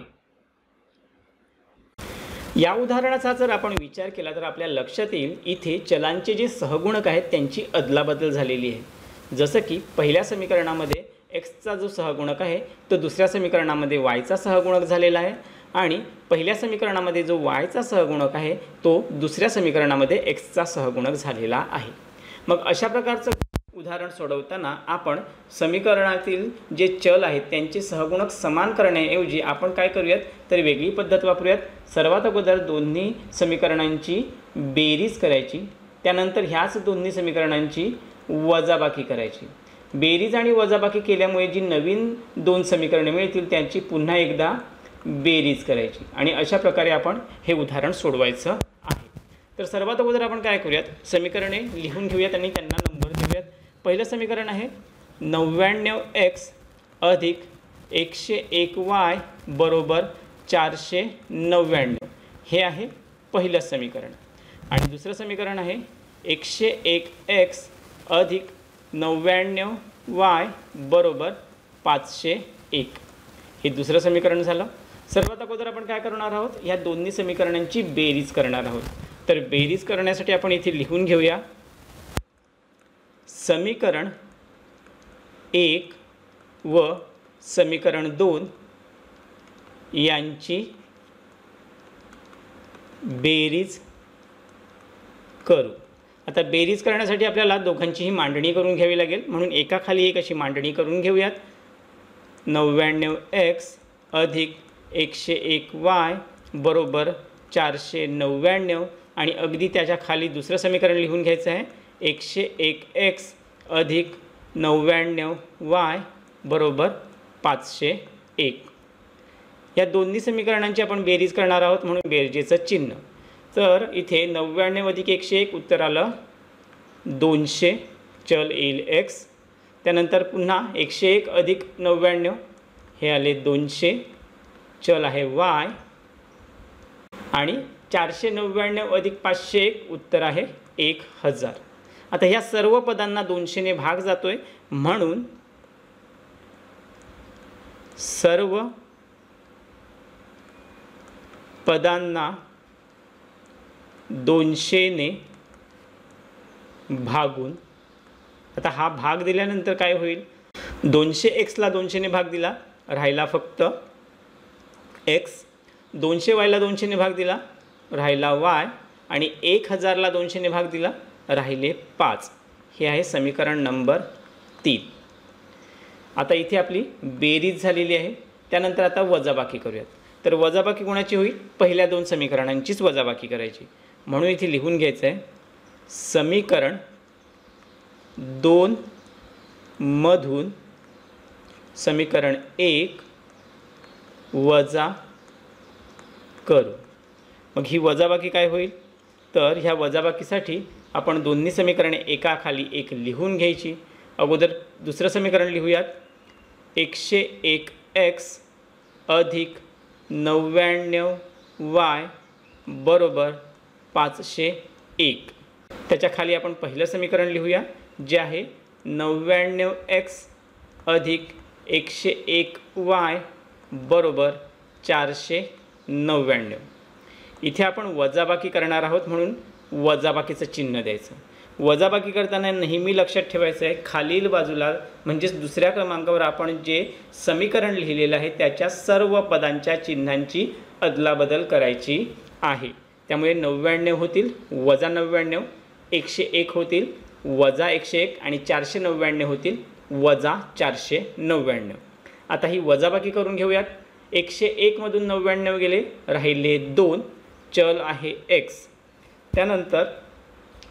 या उदाहरणाचा जर आपण विचार केला तर आपल्या लक्षात येईल इथे चलांचे जे सहगुणक आहेत त्यांची अदलाबदल झालेली आहे. जसं की पहिल्या समीकरणामध्ये x चा जो सहगुणक आहे तो दुसऱ्या समीकरणामध्ये y चा सहगुणक झालेला आहे आणि पहिल्या समीकरणामध्ये जो y चा सहगुणक आहे तो दुसऱ्या समीकरणामध्ये x चा सहगुणक झालेला आहे. मग अशा प्रकारचं उदाहरण सोडवताना आपण समीकरणातील जे चल आहेत त्यांचे सहगुणक समान करण्याऐवजी आपण काय करूयात तर वेगळी पद्धत वापरूयात. सर्वात अगोदर दोन्ही समीकरणांची बेरीज करायची, त्यानंतर ह्याच दोन्ही समीकरणांची वजाबाकी करायची. बेरीज आणि वजाबाकी केल्यामुळे जी नवीन 2 समीकरणे मिळतील त्यांची पुन्हा एकदा बेरीज करायची आणि अशा प्रकारे आपण हे उदाहरण सोडवायचं आहे. तर सर्वात अगोदर आपण काय करूयात, समीकरणे लिहून घेऊयात आणि त्यांना नंबर देऊयात. पहिलं समीकरण आहे 99x अधिक 101y बरोबर 499. हे आहे पहिलं समीकरण. आणि दुसरं समीकरण आहे 101x अधिक 99y बरोबर 501. हे दुसरं समीकरण झालं. सर्वात अगोदर आपण काय करणार आहोत, ह्या दोन्ही समीकरणांची बेरीज करणार आहोत. तर बेरीज करण्यासाठी आपण इथे लिहून घेऊया समीकरण 1 व समीकरण 2 यांची बेरीज करू. आता बेरीज करण्यासाठी आपल्याला दोघांचीही मांडणी करून घ्यावी लागेल म्हणून एकाखाली एक अशी मांडणी करून घेऊयात. 99x अधिक 101y बरोबर 499 आणि अगदी त्याच्या खाली दुसरं समीकरण लिहून घ्यायचं आहे 101x अधिक 99y बरोबर 501. या दोन्ही समीकरणांची आपण बेरीज करणार आहोत म्हणून बेरजेचं चिन्ह. तर इथे 99 अधिक 101 उत्तर आलं 200, चल येईल x. त्यानंतर पुन्हा 101 अधिक 99 हे आले 200, चल आहे y. आणि 499 अधिक 501 उत्तर आहे 1000. आता ह्या सर्व पदांना 200 ने भाग जातोय म्हणून सर्व पदांना 200 ने भागून, आता हा भाग दिल्यानंतर काय होईल 200x ला 200 ने भाग दिला राहिला फक्त x, 200y ला 200 ने भाग दिला राहिला y आणि 1000 ला 200 ने भाग दिला राहिले 5. हे आहे समीकरण नंबर 3. आता इथे आपली बेरीज झालेली आहे. त्यानंतर आता वजाबाकी करूयात. तर वजाबाकी कोणाची होईल पहिल्या दोन समीकरणांचीच वजाबाकी करायची म्हणून इथे लिहून घ्यायचं आहे समीकरण 2 मधून समीकरण 1 वजा करू. मग ही वजाबाकी काय होईल तर ह्या वजाबाकीसाठी आपण दोन्ही समीकरणे एकाखाली एक लिहून घ्यायची. अगोदर दुसरं समीकरण लिहूयात 101x अधिक 99y बरोबर 501. त्याच्या खाली आपण पहिलं समीकरण लिहूया जे आहे 99x अधिक 101y बरोबर 499. इथे आपण वजाबाकी करणार आहोत म्हणून वजाबाकीचं चिन्ह द्यायचं. वजाबाकी करताना नेहमी लक्षात ठेवायचं आहे खालील बाजूला म्हणजेच दुसऱ्या क्रमांकावर आपण जे समीकरण लिहिलेलं आहे त्याच्या सर्व पदांच्या चिन्हांची अदलाबदल करायची आहे. त्यामुळे 99 होतील वजा 99, 101 होतील वजा 101 आणि 499 होतील वजा 499. आता ही वजाबाकी करून घेऊयात. 101 मधून 99 गेले राहिले 2, चल आहे x. त्यानंतर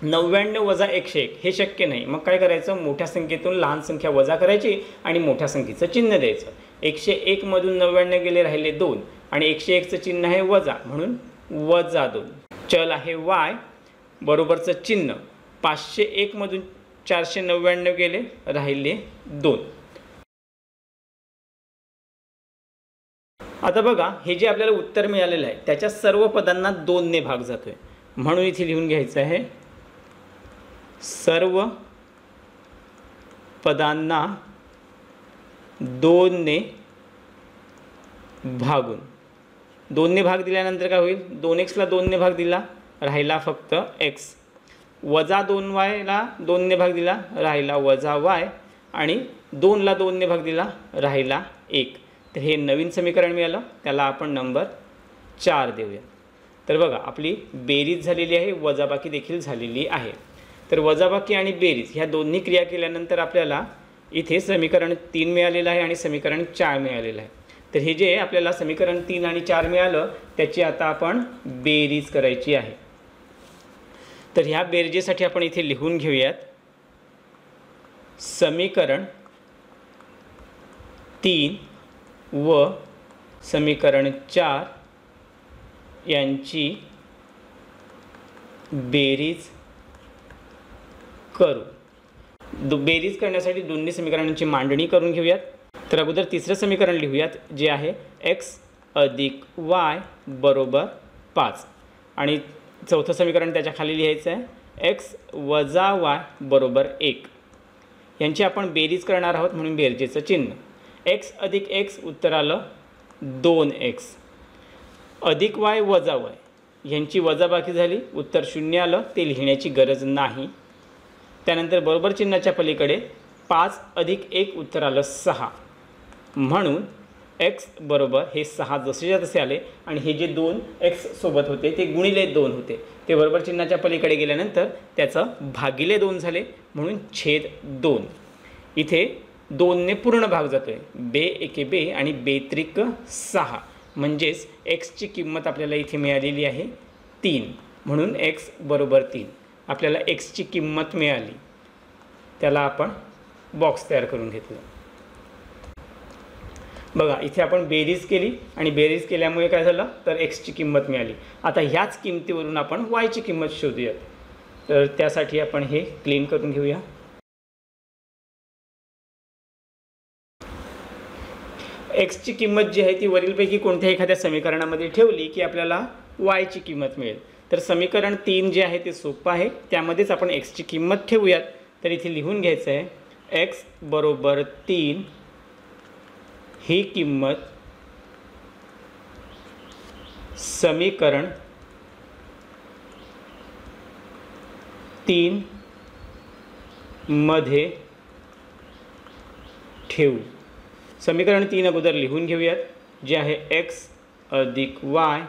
99 वजा 101 हे शक्य नाही. मग काय करायचं मोठ्या संख्येतून लहान संख्या वजा करायची आणि मोठ्या संख्येचं चिन्ह द्यायचं. 101 मधून 99 गेले राहिले 2 आणि 101चं चिन्ह आहे वजा म्हणून वजा 2. चल आहे y बरोबरचं चिन्ह 501 मधून 499 गेले राहिले 2. आता बघा हे जे आपल्याला उत्तर मिळालेलं आहे त्याच्या सर्व पदांना 2 ने भाग जातोय म्हणून इथे लिहून घ्यायचं आहे सर्व पदांना 2 ने भागून. 2 ने भाग दिल्यानंतर काय होईल 2x ला 2 ने भाग दिला राहिला फक्त x, वजा 2y ला 2 ने भाग दिला राहिला वजा y आणि 2 ला 2 ने भाग दिला राहिला 1. तर हे नवीन समीकरण मिळालं त्याला आपण नंबर 4 देऊया. तर बघा आपली बेरीज झालेली आहे वजाबाकी देखील झालेली आहे. तर वजाबाकी आणि बेरीज ह्या दोन्ही क्रिया केल्यानंतर आपल्याला इथे समीकरण 3 मिळालेलं आहे आणि समीकरण 4 मिळालेलं आहे. तर हे जे आपल्याला समीकरण 3 आणि 4 मिळालं त्याची आता आपण बेरीज करायची आहे. तर ह्या बेरजेसाठी आपण इथे लिहून घेऊयात समीकरण 3 व समीकरण 4 यांची बेरीज करू. बेरीज करण्यासाठी दोन्ही समीकरणांची मांडणी करून घेऊयात. तर अगोदर तिसरं समीकरण लिहूयात जे आहे x अधिक y बरोबर 5 आणि चौथं समीकरण त्याच्या खाली लिहायचं आहे x वजा y बरोबर 1. यांची आपण बेरीज करणार आहोत म्हणून बेरजेचं चिन्ह. x अधिक x उत्तर आलं 2x अधिक y वजा y यांची वजाबाकी झाली उत्तर 0 आलं. ते लिहिण्याची गरज नाही. त्यानंतर बरोबर चिन्हाच्या पलीकडे 5 अधिक 1 उत्तर आलं 6 म्हणून x बरोबर हे 6 जसेच्या तसे आले आणि हे जे 2 x सोबत होते ते गुणिले 2 होते ते बरोबर चिन्हाच्या पलीकडे गेल्यानंतर त्याचं भागिले 2 झाले म्हणून छेद 2. इथे 2ने पूर्ण भाग जातो आहे, बे एके बे आणि बे त्रिक 6, म्हणजेच एक्सची किंमत आपल्याला इथे मिळालेली आहे 3, म्हणून एक्स बरोबर 3. आपल्याला एक्सची किंमत मिळाली, त्याला आपण बॉक्स तयार करून घेतलं. बघा इथे आपण बेरीज केली आणि बेरीज केल्यामुळे काय झालं तर एक्सची किंमत मिळाली. आता ह्याच किमतीवरून आपण वायची किंमत शोधूयात. तर त्यासाठी आपण हे क्लीन करून घेऊया. एक्सची किंमत जी आहे ती वरीलपैकी कोणत्याही एखाद्या समीकरणामध्ये ठेवली की आपल्याला वायची किंमत मिळेल. तर समीकरण 3 जे आहे ते सोपं आहे, त्यामध्येच आपण एक्सची किंमत ठेवूयात. तर इथे लिहून घ्यायचं आहे एक्स बरोबर 3 ही किंमत समीकरण 3 मध्ये ठेवू. समीकरण 3 अगोदर लिहून घेऊयात, जे आहे एक्स अधिक वाय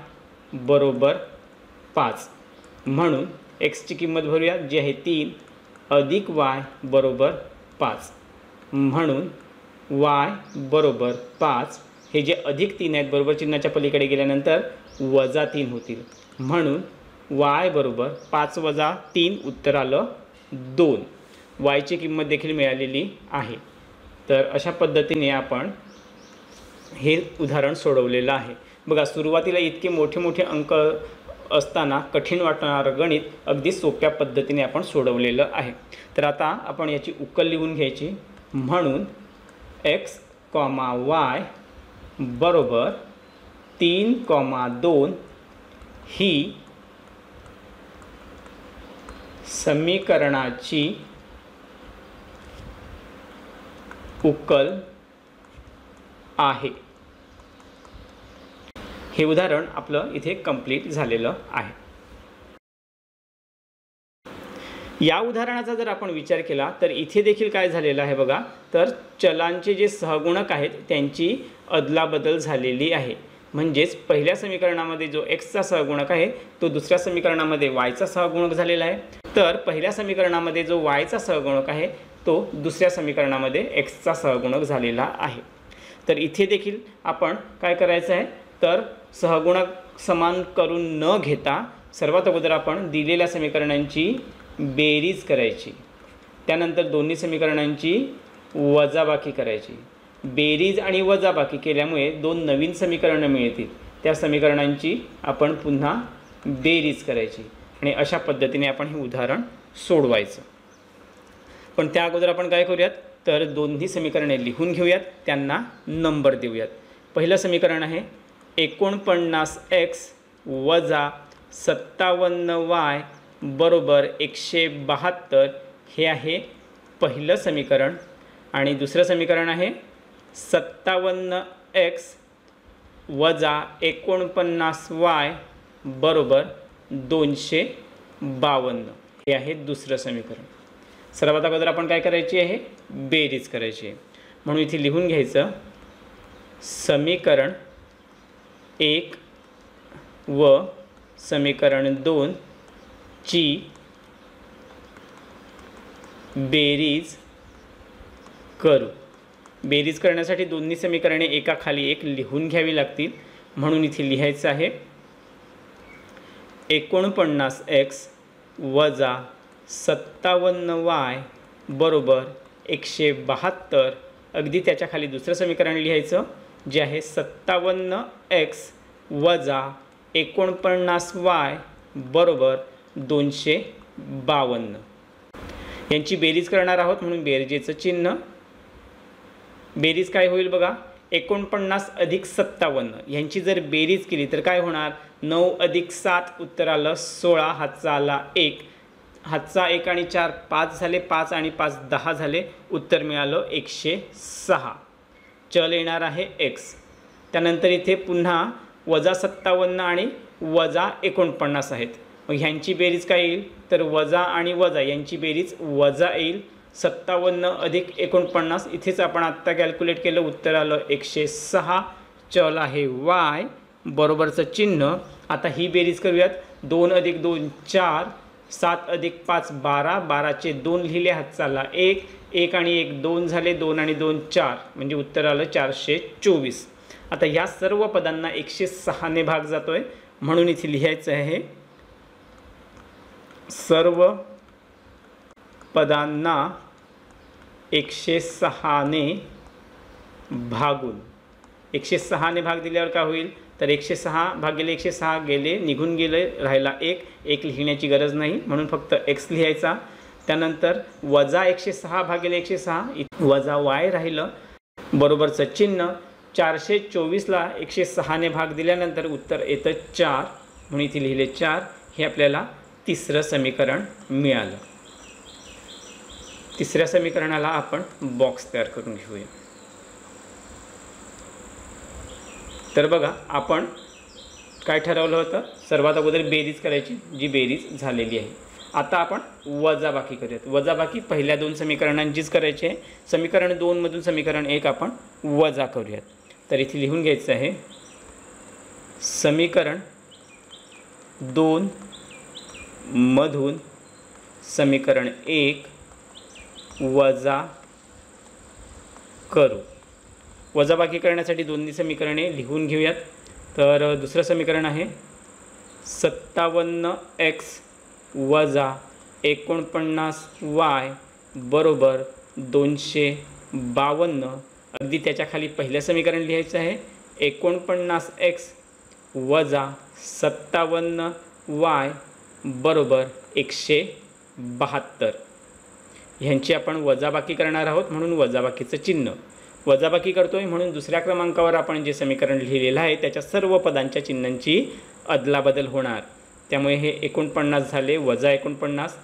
बरोबर 5. म्हणून एक्सची किंमत भरूयात, जी आहे 3 अधिक वाय बरोबर 5. म्हणून वाय बरोबर 5. हे जे अधिक 3 आहेत बरोबर चिन्हाच्या पलीकडे गेल्यानंतर वजा 3 होतील. म्हणून वाय बरोबर 5 वजा 3 उत्तर आलं 2. वायची किंमत देखील मिळालेली आहे. तर अशा पद्धतीने आपण हे उदाहरण सोडवलेलं आहे. बघा सुरुवातीला इतके मोठे मोठे अंक असताना कठीण वाटणारं गणित अगदी सोप्या पद्धतीने आपण सोडवलेलं आहे. तर आता आपण याची उकल लिहून घ्यायची. म्हणून एक्स कॉमा वाय बरोबर 3,2 ही समीकरणाची उकल आहे. हे उदाहरण आपलं इथे कंप्लीट झालेलं आहे. या उदाहरणाचा जर आपण विचार केला तर इथे देखील काय झालेलं आहे बघा, तर चलांचे जे सहगुणक आहेत त्यांची अदलाबदल झालेली आहे. म्हणजेच पहिल्या समीकरणामध्ये जो एक्सचा सहगुणक आहे तो दुसऱ्या समीकरणामध्ये वायचा सहगुणक झालेला आहे. तर पहिल्या समीकरणामध्ये जो वायचा सहगुणक आहे तो दुसऱ्या समीकरणामध्ये एक्सचा सहगुणक झालेला आहे. तर इथे देखील आपण काय करायचं आहे तर सहगुणक समान करून न घेता सर्वात अगोदर आपण दिलेल्या समीकरणांची बेरीज करायची, त्यानंतर दोन्ही समीकरणांची वजाबाकी करायची. बेरीज आणि वजाबाकी केल्यामुळे 2 नवीन समीकरणं मिळतील. त्या समीकरणांची आपण पुन्हा बेरीज करायची आणि अशा पद्धतीने आपण हे उदाहरण सोडवायचं. पण त्या अगोदर आपण काय करूयात तर दोन्ही समीकरणे लिहून घेऊयात, त्यांना नंबर देऊयात. पहिलं समीकरण आहे 49x वजा 57y बरोबर 172. हे आहे पहिलं समीकरण. आणि दुसरं समीकरण आहे 57x वजा 49y बरोबर 252. हे आहे दुसरं समीकरण. सर्वात अगोदर आपण काय करायची आहे बेरीज करायची आहे. म्हणून इथे लिहून घ्यायचं समीकरण 1 व समीकरण 2 ची बेरीज करू. बेरीज करण्यासाठी दोन्ही समीकरणे एकाखाली एक लिहून घ्यावी लागतील. म्हणून इथे लिहायचं आहे 49x वजा 57y बरोबर 172. अगदी त्याच्या खाली दुसरं समीकरण लिहायचं, जे आहे 57x वजा 49y बरोबर 252. यांची बेरीज करणार आहोत म्हणून बेरजेचं चिन्ह. बेरीज काय होईल बघा, 49 अधिक 57 यांची जर बेरीज केली तर काय होणार, 9 अधिक 7 उत्तर आलं 16. हातचा आला 1, हातचा 1 आणि 4 5 झाले, 5 आणि 5 10 झाले, उत्तर मिळालं 106. चल येणार आहे x. त्यानंतर इथे पुन्हा वजा 57 आणि वजा 49 आहेत. मग ह्यांची बेरीज काय येईल तर वजा आणि वजा यांची बेरीज वजा येईल 57 अधिक 49. इथेच आपण आत्ता कॅल्क्युलेट केलं, उत्तर आलं 106. चल आहे y बरोबरचं चिन्ह. आता ही बेरीज करूयात. 2 अधिक 2 4 7 अधिक 5 12, 12चे 2 लिहिले, हात चालला 1, 1 आणि 1 2 झाले, 2 आणि 2 4, म्हणजे उत्तर आलं 424. आता या सर्व पदांना 106 ने भाग जातोय, म्हणून इथे लिहायचं आहे सर्व पदांना 106 ने भागून. 106 ने भाग दिल्यावर काय होईल, तर 106 भागिले 106 गेले, निघून गेले, राहिला 1, 1 लिहिण्याची गरज नाही, म्हणून फक्त x लिहायचा. त्यानंतर वजा 106 भागिले 106 वजा y राहिलं, बरोबरचं चिन्ह. 424ला 106 ने भाग दिल्यानंतर उत्तर येतं 4, म्हणून इथे लिहिले 4. हे आपल्याला तिसरं समीकरण मिळालं. तिसऱ्या समीकरणाला आपण बॉक्स तयार करून घेऊया. तर बघा, आपण काय ठरवलं होतं, सर्वात अगोदर बेरीज करायची, जी बेरीज झालेली आहे. आता आपण वजाबाकी करूयात. वजाबाकी पहिल्या 2 समीकरणांचीच करायची आहे. समीकरण 2 मधून समीकरण 1 आपण वजा करूयात. तर इथे लिहून घ्यायचं आहे समीकरण 2 मधून समीकरण 1 वजा करू. वजाबाकी करण्यासाठी दोन्ही समीकरणे लिहून घेऊयात. तर दुसरं समीकरण आहे 57x वजा 49y बरोबर 252. अगदी त्याच्या खाली पहिलं समीकरण लिहायचं आहे 49x वजा 57y बरोबर 172. ह्यांची आपण वजाबाकी करणार आहोत, म्हणून वजाबाकीचं चिन्ह. वजाबाकी करतोय म्हणून दुसऱ्या क्रमांकावर आपण जे समीकरण लिहिलेलं आहे त्याच्या सर्व पदांच्या चिन्हांची अदलाबदल होणार. त्यामुळे हे 49 झाले वजा 49,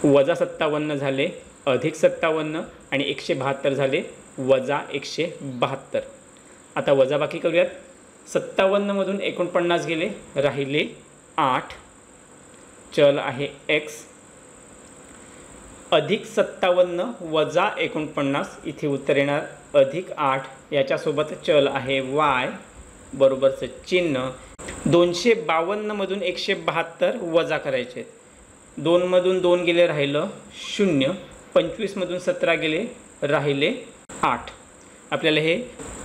वजा 57 झाले अधिक 57 आणि 172 झाले वजा 172. आता वजाबाकी करूयात. 57 मधून 49 गेले, राहिले 8, चल आहे x, अधिक 57 वजा 49, इथे उत्तर येणार अधिक 8, याच्यासोबत चल आहे y बरोबरचं चिन्ह. 252 मधून 172 वजा करायचे. 2 मधून 2 गेले, राहिलं 0. 25 मधून 17 गेले, राहिले 8. आपल्याला हे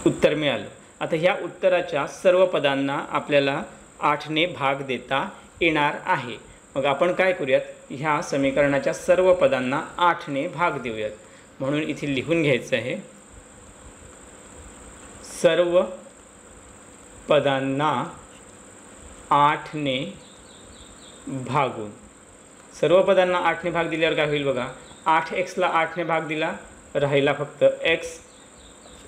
उत्तर मिळालं. आता ह्या उत्तराच्या सर्व पदांना आपल्याला 8 ने भाग देता येणार आहे. मग आपण काय करूयात, ह्या समीकरणाच्या सर्व पदांना 8 ने भाग देऊयात. म्हणून इथे लिहून घ्यायचं आहे सर्व पदांना 8 ने भागून. सर्व पदांना 8 ने भाग दिल्यावर काय होईल बघा, 8xला 8 ने भाग दिला, राहिला फक्त x,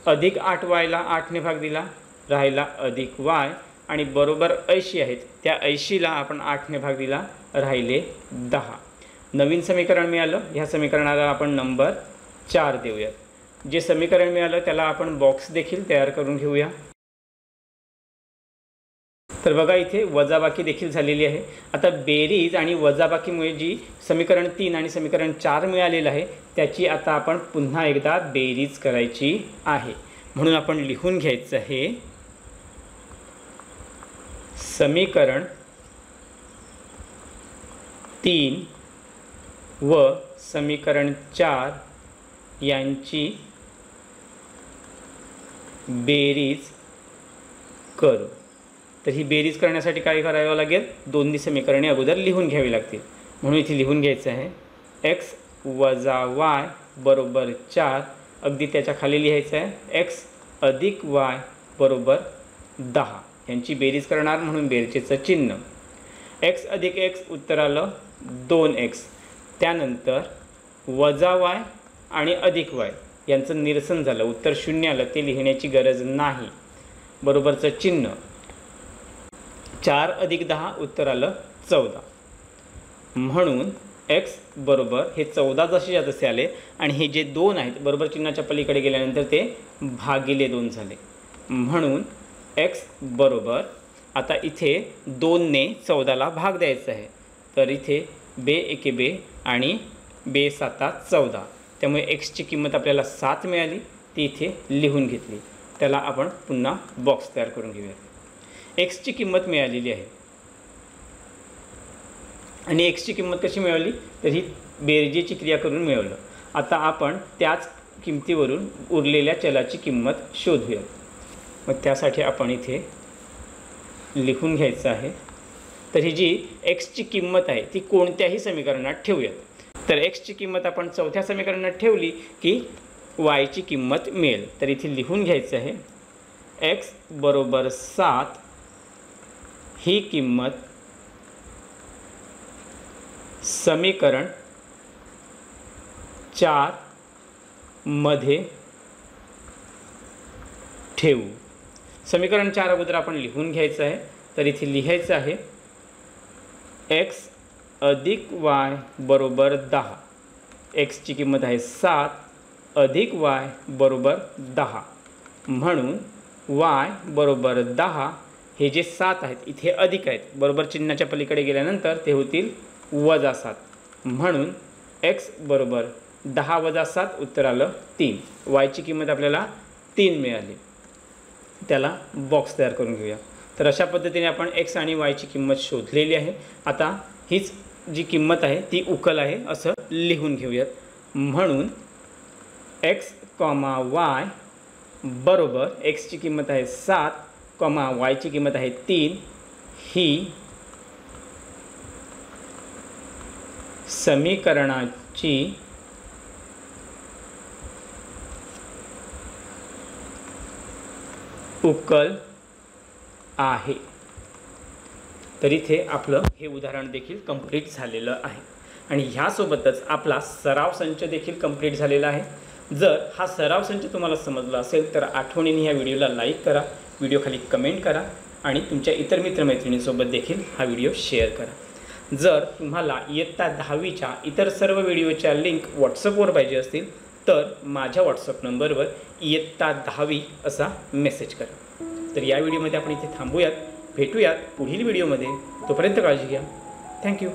अधिक 8yला 8 ने भाग दिला, राहिला अधिक y, आणि बरोबर 80 आहेत, त्या 80ला आपण 8 ने भाग दिला, राहिले 10. नवीन समीकरण मिळालं. ह्या समीकरणाला आपण नंबर 4 देऊयात. जे समीकरण मिळालं त्याला आपण बॉक्स देखील तयार करून घेऊया. तर बघा, इथे वजाबाकी देखील झालेली आहे. आता बेरीज आणि वजाबाकीमुळे जी समीकरण 3 आणि समीकरण 4 मिळालेलं आहे त्याची आता आपण पुन्हा एकदा बेरीज करायची आहे. म्हणून आपण लिहून घ्यायचं आहे समीकरण 3 व समीकरण 4 यांची बेरीज करू. तर ही बेरीज करण्यासाठी काय करावं लागेल, दोन्ही समीकरणे अगोदर लिहून घ्यावी लागतील. म्हणून इथे लिहून घ्यायचं आहे x वजा y बरोबर 4, अगदी त्याच्या खाली लिहायचं आहे x अधिक y बरोबर 10. यांची बेरीज करणार म्हणून बेरजेचं चिन्ह. x अधिक x उत्तर आलं 2x. त्यानंतर वजा y आणि अधिक y यांचं निरसन झालं, उत्तर 0 आलं, ते लिहिण्याची गरज नाही, बरोबरचं चिन्ह. 4 अधिक 10 उत्तर आलं 14. म्हणून x बरोबर हे 14 जसे तसे आले आणि हे जे 2 आहेत बरोबर चिन्हाच्या पलीकडे गेल्यानंतर ते भागिले 2 झाले. म्हणून x बरोबर आता इथे 2 ने 14ला भाग द्यायचा आहे. तर इथे बे एके बे आणि बे साता 14, त्यामुळे x ची किंमत आपल्याला 7 मिळाली, ती इथे लिहून घेतली. त्याला आपण पुन्हा बॉक्स तयार करून घेऊया. x ची किंमत मिळालेली आहे आणि एक्सची किंमत कशी मिळवली, तर ही बेरजेची क्रिया करून मिळवलं. आता आपण त्याच किमतीवरून उरलेल्या चलाची किंमत शोधूया. मग त्यासाठी आपण इथे लिहून घ्यायचं आहे. तर ही जी एक्सची किंमत आहे ती कोणत्याही समीकरणात ठेवूयात. तर एक्सची किंमत आपण चौथ्या समीकरणात ठेवली की वायची किंमत मिळेल. तर इथे लिहून घ्यायचं आहे एक्स बरोबर 7 ही किंमत समीकरण 4 मध्ये ठेवू. समीकरण 4 अगोदर आपण लिहून घ्यायचं आहे. तर इथे लिहायचं आहे एक्स अधिक वाय बरोबर 10. एक्सची किंमत आहे 7 अधिक वाय बरोबर 10. म्हणून वाय बरोबर 10 हे जे 7 आहेत इथे अधिक आहेत, बरोबर चिन्हाच्या पलीकडे गेल्यानंतर ते होतील वजा 7. म्हणून एक्स बरोबर 10 वजा 7 उत्तर आलं 3. वायची किंमत आपल्याला 3 मिळाली. त्याला बॉक्स तयार करून घेऊया. तर अशा पद्धतीने आपण एक्स आणि वायची किंमत शोधलेली आहे. आता हीच जी किंमत आहे ती उकल आहे असं लिहून घेऊयात. म्हणून एक्स कॉमा वाय बरोबर एक्सची किंमत आहे 7 कॉमा वायची किंमत आहे 3 ही समीकरणाची उकल आहे. तर इथे आपलं हे उदाहरण देखील कंप्लीट झालेलं आहे आणि ह्यासोबतच आपला सराव संच देखील कंप्लीट झालेला आहे. जर हा सराव संच तुम्हाला समजला असेल तर आठवणीने ह्या व्हिडिओला लाईक करा, व्हिडिओ खाली कमेंट करा आणि तुमच्या इतर मित्रमैत्रिणींसोबत देखील हा व्हिडिओ शेअर करा. जर तुम्हाला इयत्ता 10वीच्या इतर सर्व व्हिडिओच्या लिंक व्हॉट्सअपवर पाहिजे असतील तर माझ्या व्हॉट्सअप नंबरवर इयत्ता 10वी असा मेसेज करा. तर या व्हिडिओमध्ये आपण इथे थांबूयात. भेटूयात पुढील व्हिडिओमध्ये. तोपर्यंत काळजी घ्या. थँक्यू.